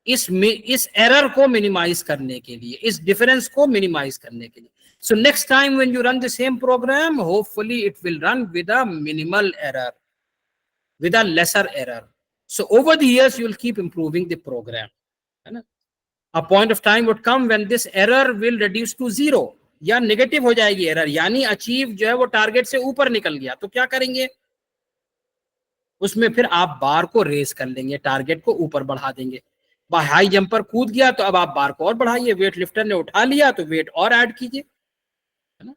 [SPEAKER 2] इस एरर को मिनिमाइज करने के लिए, इस डिफरेंस को मिनिमाइज करने के लिए। So next time when you run the same programme, hopefully it will run with a minimal error, with a lesser error. So over the years, you will keep improving the program. है ना? A point of time would come when this error will reduce to zero, या negative हो जाएगी error, यानी achieve जो है वो target से ऊपर निकल गया। तो क्या करेंगे, उसमें फिर आप बार को रेस कर लेंगे, टारगेट को ऊपर बढ़ा देंगे। हाई जंपर कूद गया तो अब आप बार को और बढ़ाइए, वेट लिफ्टर ने उठा लिया तो वेट और ऐड कीजिए, है ना।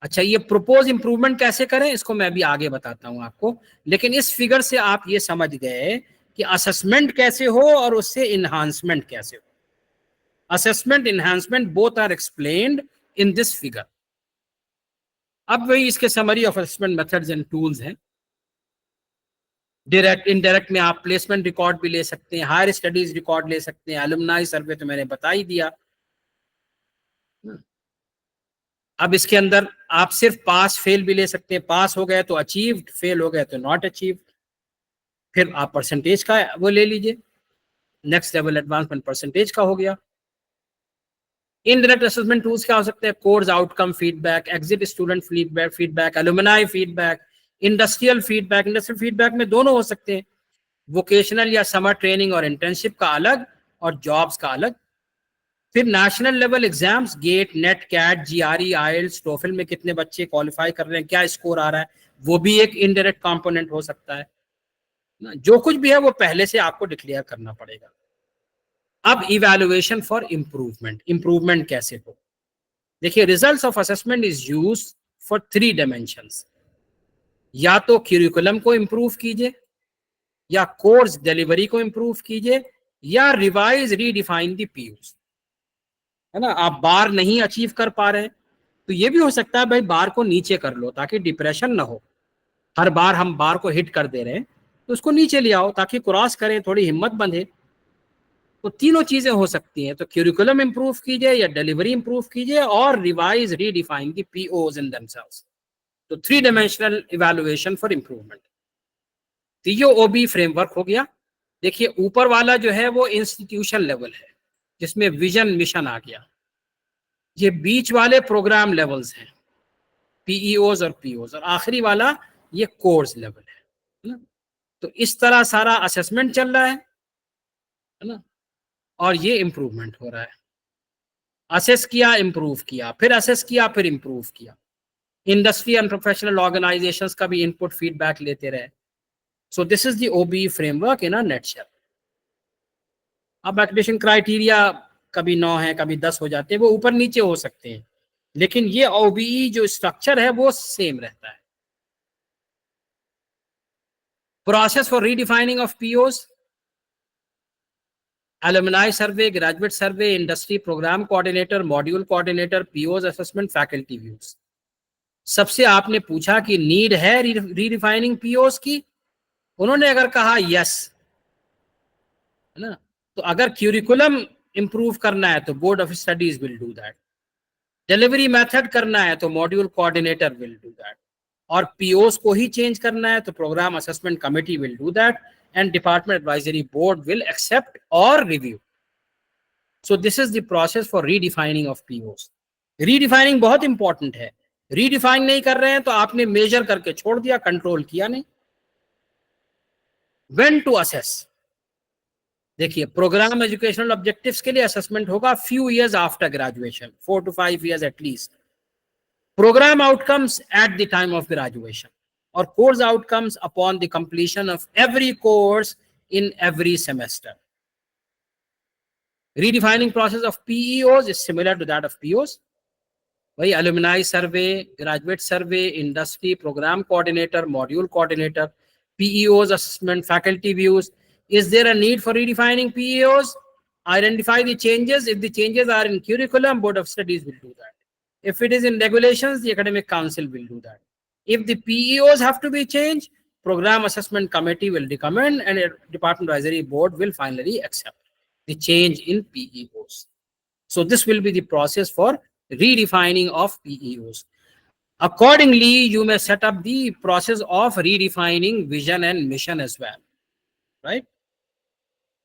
[SPEAKER 2] अच्छा, ये प्रोपोज इंप्रूवमेंट कैसे करें इसको मैं अभी आगे बताता हूं आपको, लेकिन इस फिगर से आप ये समझ गए कि असेसमेंट कैसे हो और उससे इन्हांसमेंट कैसे हो। Assessment, enhancement both are explained in this figure. अब वही इसके summary of assessment methods and tools हैं। डायरेक्ट, इनडायरेक्ट में आप प्लेसमेंट रिकॉर्ड भी ले सकते हैं, हायर स्टडीज रिकॉर्ड ले सकते हैं, अलुमनाई सर्वे तो मैंने बता ही दिया। अब इसके अंदर आप सिर्फ पास फेल भी ले सकते हैं, पास हो गए तो अचीव्ड, फेल हो गए तो नॉट अचीव्ड। फिर आप परसेंटेज का वो ले लीजिए, नेक्स्ट लेवल एडवांसमेंट परसेंटेज का हो गया। इनडायरेक्ट असेसमेंट टूल्स क्या हो सकते हैं, course outcome feedback, exit student feedback, alumni feedback, industrial feedback. Industrial feedback में दोनों हो सकते हैं, वोकेशनल या समर ट्रेनिंग और इंटर्नशिप का अलग और जॉब्स का अलग। फिर national level exams, GATE, NET, CAT, GRE, IELTS, TOEFL में कितने बच्चे क्वालिफाई कर रहे हैं, क्या स्कोर आ रहा है, वो भी एक इनडायरेक्ट कंपोनेंट हो सकता है। जो कुछ भी है वो पहले से आपको डिक्लेयर करना पड़ेगा। अब इवैल्यूएशन फॉर इंप्रूवमेंट, इंप्रूवमेंट कैसे हो। देखिए, results of assessment is used for 3 dimensions. या तो करिकुलम को इंप्रूव कीजिए, या कोर्स डिलीवरी को इंप्रूव कीजिए, या रिवाइज रीडिफाइन द पीयूज, है ना। आप बार नहीं अचीव कर पा रहे हैं तो ये भी हो सकता है भाई बार को नीचे कर लो ताकि डिप्रेशन ना हो। हर बार हम बार को हिट कर दे रहे हैं तो उसको नीचे ले आओ ताकि क्रॉस करें, थोड़ी हिम्मत बंधे। तो तीनों चीजें हो सकती हैं, तो करिकुलम इंप्रूव कीजिए या डिलीवरी इंप्रूव कीजिए और revise redefine the POs in themselves. तो 3 डायमेंशनल इवैल्यूएशन फॉर इंप्रूवमेंट। तो ये ओबी फ्रेमवर्क हो गया। देखिए, ऊपर वाला जो है वो इंस्टीट्यूशन लेवल है जिसमें विजन मिशन आ गया। ये बीच वाले प्रोग्राम लेवल्स हैं, पीईओज और पीओज, और आखिरी वाला ये कोर्स लेवल है ना। तो इस तरह सारा असेसमेंट चल रहा है ना, और ये इंप्रूवमेंट हो रहा है। असेस किया, इंप्रूव किया, फिर असेस किया, फिर इंप्रूव किया। इंडस्ट्री एंड प्रोफेशनल ऑर्गेनाइजेशंस का भी इनपुट फीडबैक लेते रहे। So this is the OB framework in a nutshell. अब एक्रेडिटेशन क्राइटेरिया कभी 9 है, कभी 10 हो जाते हैं, वो ऊपर नीचे हो सकते हैं, लेकिन ये ओबीई जो स्ट्रक्चर है वो सेम रहता है। Process for redefining of POs, alumni survey, graduate survey, industry program coordinator, module coordinator, POs assessment, faculty views. सबसे आपने पूछा कि नीड है रीडिफाइनिंग पीओस की, उन्होंने अगर कहा यस, है ना, तो अगर क्यूरिकुलम इंप्रूव करना है तो board of studies will do that, delivery method करना है तो module coordinator will do that, और पीओस को ही चेंज करना है तो programme assessment committee will do that, and department advisory board will accept और review. So this is the process for redefining of POs. Redefining बहुत इंपॉर्टेंट है. Redefine नहीं कर रहे हैं तो आपने मेजर करके छोड़ दिया, कंट्रोल किया नहीं. व्हेन टू असेस, देखिए प्रोग्राम एजुकेशनल ऑब्जेक्टिव्स के लिए असेसमेंट होगा few years after graduation, 4 to 5 years at least. Programme outcomes at the time of graduation, और course outcomes upon the completion of every course in every semester. Redefining process of PEOs is similar to that of POs. वही alumni survey, graduate survey, industry, program coordinator, module coordinator, PEOs assessment, faculty views. Is there a need for redefining PEOs? Identify the changes. If the changes are in curriculum, Board of Studies will do that. If it is in regulations, the Academic Council will do that. If the PEOs have to be changed, Program Assessment Committee will recommend, and a Department Advisory Board will finally accept the change in PEOs. So this will be the process for redefining of PEOs. Accordingly, you may set up the process of redefining vision and mission as well, right?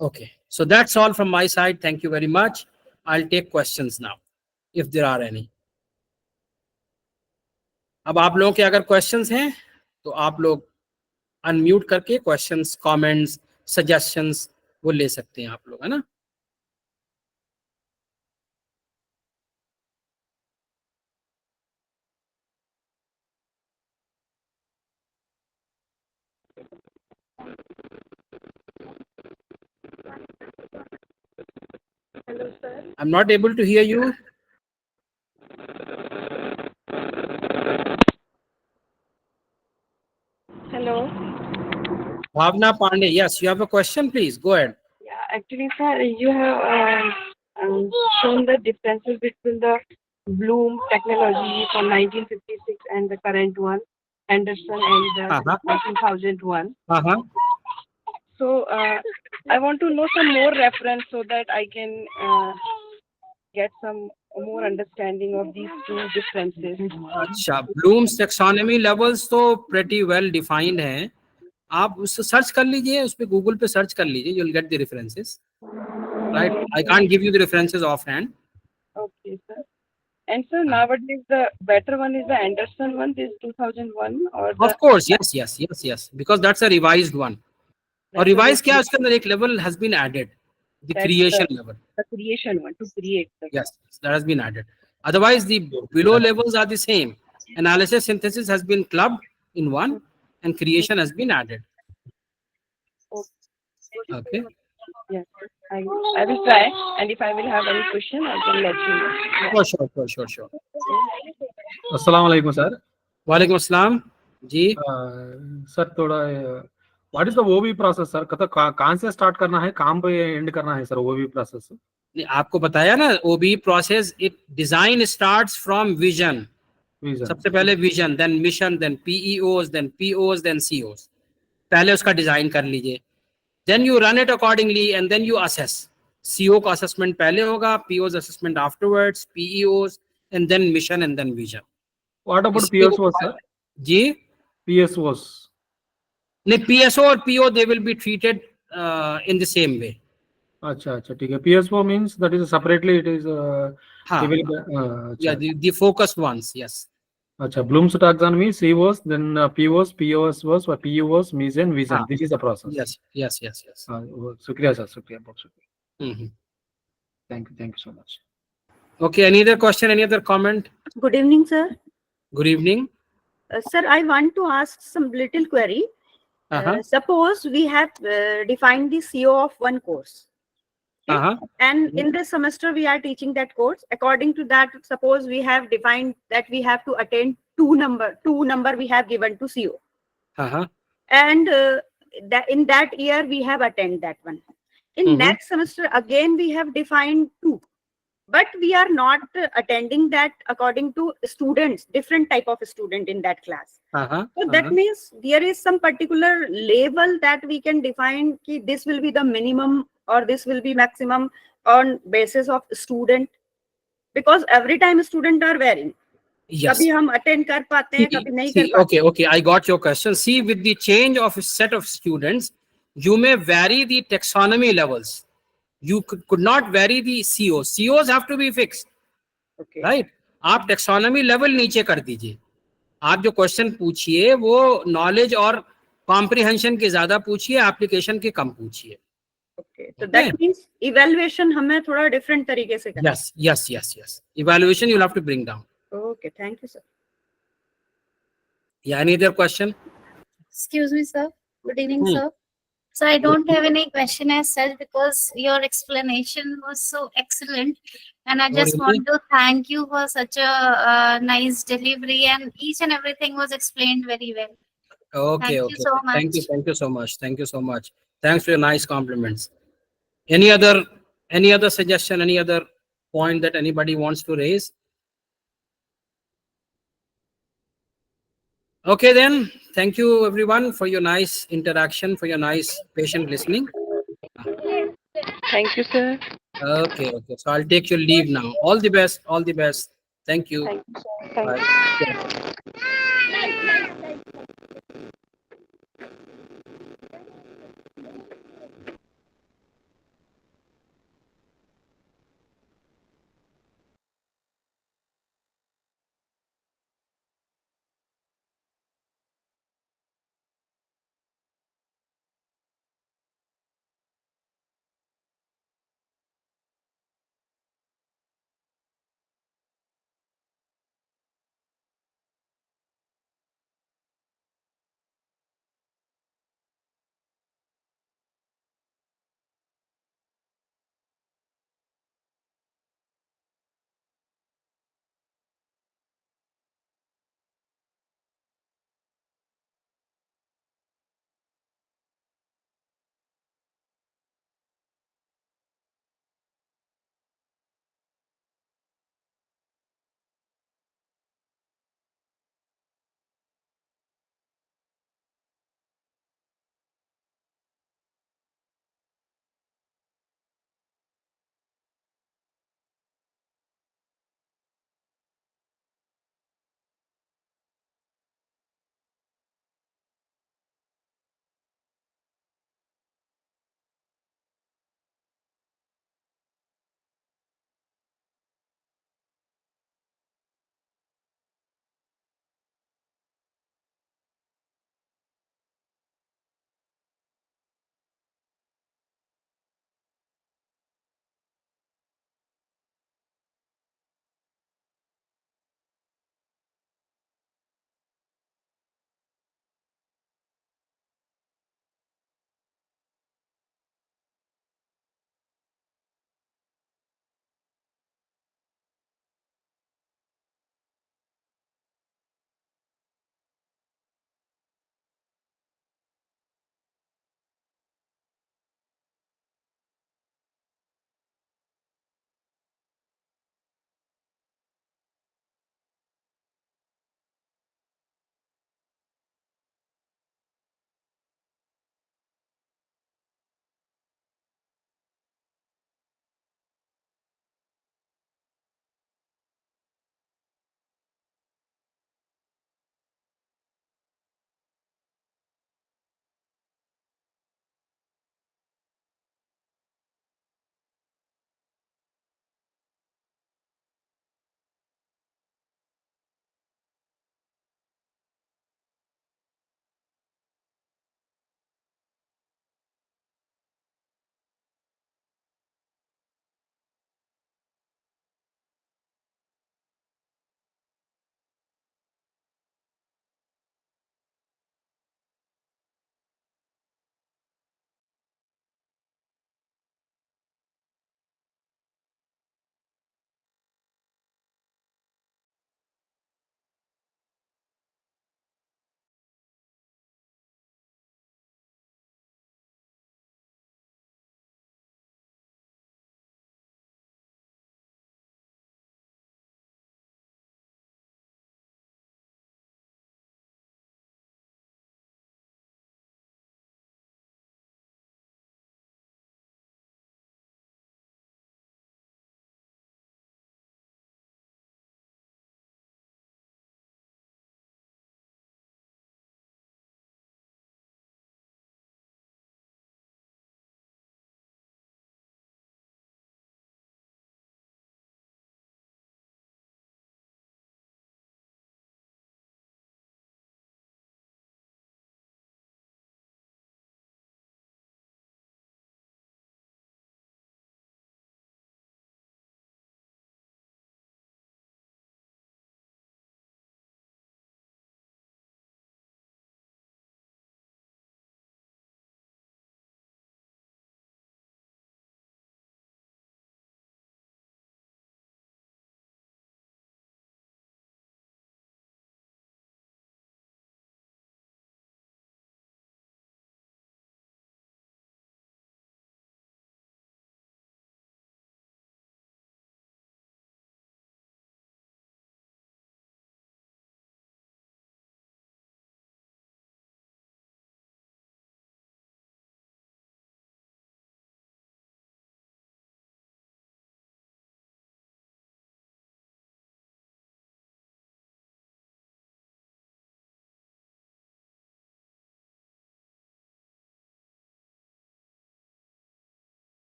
[SPEAKER 2] Okay, so that's all from my side. Thank you very much. I'll take questions now, if there are any. अब आप लोगों के अगर questions हैं, तो आप लोग unmute करके questions, comments, suggestions वो ले सकते हैं आप लोग, है ना?
[SPEAKER 3] Hello, sir.
[SPEAKER 2] I'm not able to hear you.
[SPEAKER 3] Hello.
[SPEAKER 2] Bhavna Pandey, yes, you have a question, please go ahead.
[SPEAKER 3] Yeah, actually, sir, you have shown the differences between the Bloom technology from 1956 and the current one, Anderson and the 2001. So I want to know some more reference so that I can get some more understanding of these two differences.
[SPEAKER 2] अच्छा, Bloom's taxonomy levels तो pretty well defined हैं. आप उससे search कर लीजिए, उस पे Google पे सर्च कर लीजिए, you'll get the references. Right? I can't give you the references offhand.
[SPEAKER 3] Okay, sir. And sir, nowadays the better one is the Anderson one, this 2001, or the,
[SPEAKER 2] Of course, yes, because that's a revised one. और revised क्या है, उसके अंदर एक level has been added, the
[SPEAKER 3] That's
[SPEAKER 2] creation
[SPEAKER 3] the-
[SPEAKER 2] level.
[SPEAKER 3] the creation one to create the
[SPEAKER 2] Yes, that has been added. Otherwise, the below levels are the same. Analysis, synthesis has been clubbed in one, and creation has been added. Okay.
[SPEAKER 3] Yes, I will try, and if I will have any question, I can let you know.
[SPEAKER 2] Sure.
[SPEAKER 4] अस्सलाम वालेकुम sir.
[SPEAKER 2] वालेकुम अस्सलाम जी.
[SPEAKER 4] Sir थोड़ा what is the OB process sir, कहाँ से start करना है, कहाँ पे एंड करना है सर ओबी प्रोसेस?
[SPEAKER 2] आपको बताया ना, ओबी process, it design starts from vision. सबसे पहले vision, then mission, then पीईओस, then POS, then सीओस. पहले उसका डिजाइन कर लीजिए, then you run it accordingly, and then you assess. CO का असेसमेंट पहले होगा, POS assessment afterwards, पीईओस, and then mission, and then vision.
[SPEAKER 4] What about PSO sir?
[SPEAKER 2] जी,
[SPEAKER 4] पीएसओस
[SPEAKER 2] नहीं, PSO और PO they will be treated in the same way.
[SPEAKER 4] अच्छा ठीक है. PSO means that is separately, it is
[SPEAKER 2] हाँ, the focused ones, yes.
[SPEAKER 4] अच्छा, Bloom's taxonomy, COs, then POs, POs, PUOs, mission, vision. This is the process.
[SPEAKER 2] Yes.
[SPEAKER 4] शुक्रिया sir, शुक्रिया, बहुत शुक्रिया.
[SPEAKER 2] Mhm.
[SPEAKER 4] Thank you so much.
[SPEAKER 2] Okay, any other question, any other comment?
[SPEAKER 5] Good evening, sir.
[SPEAKER 2] Good evening.
[SPEAKER 5] Sir, I want to ask some little query. Suppose we have defined the CO of one course. And in this semester we are teaching that course. According to that, suppose we have defined that we have to attend two number we have given to CO. And in that year we have attended that one. In
[SPEAKER 2] Mhm.
[SPEAKER 5] next semester, again, we have defined 2. But we are not attending that according to students, different type of student in that class. So that means there is some particular level that we can define ki this will be the minimum or this will be maximum on basis of student, because every time student are varying.
[SPEAKER 2] Yes.
[SPEAKER 5] कभी हम attend कर पाते हैं, कभी नहीं कर पाते.
[SPEAKER 2] Okay, I got your question. See, with the change of a set of students, you may vary the taxonomy levels. You could not vary the COs. COs have to be fixed.
[SPEAKER 5] Okay.
[SPEAKER 2] Right? आप taxonomy level नीचे कर दीजिए. आप जो question पूछिए वो knowledge और comprehension के ज्यादा पूछिए, एप्लीकेशन के कम पूछिए.
[SPEAKER 5] Okay. So that means evaluation हमें थोड़ा different तरीके से करना.
[SPEAKER 2] Yes. Evaluation you'll have to bring down.
[SPEAKER 5] Okay, thank you, sir.
[SPEAKER 2] Yeah, any other question?
[SPEAKER 6] Excuse me, sir. Good evening, sir. So I don't have any question as such because your explanation was so excellent, and I just want to thank you for such a nice delivery, and each and everything was explained very well.
[SPEAKER 2] Okay.
[SPEAKER 6] Thank you so much.
[SPEAKER 2] Thank you so much. Thanks for your nice compliments. Any other suggestion, any other point that anybody wants to raise? Okay then, thank you everyone for your nice interaction, for your nice patient listening.
[SPEAKER 3] Thank you, sir.
[SPEAKER 2] Okay. So I'll take your leave now. All the best. Thank you.
[SPEAKER 3] Thank you, sir. Thank
[SPEAKER 2] Bye.
[SPEAKER 3] you.
[SPEAKER 2] Yeah.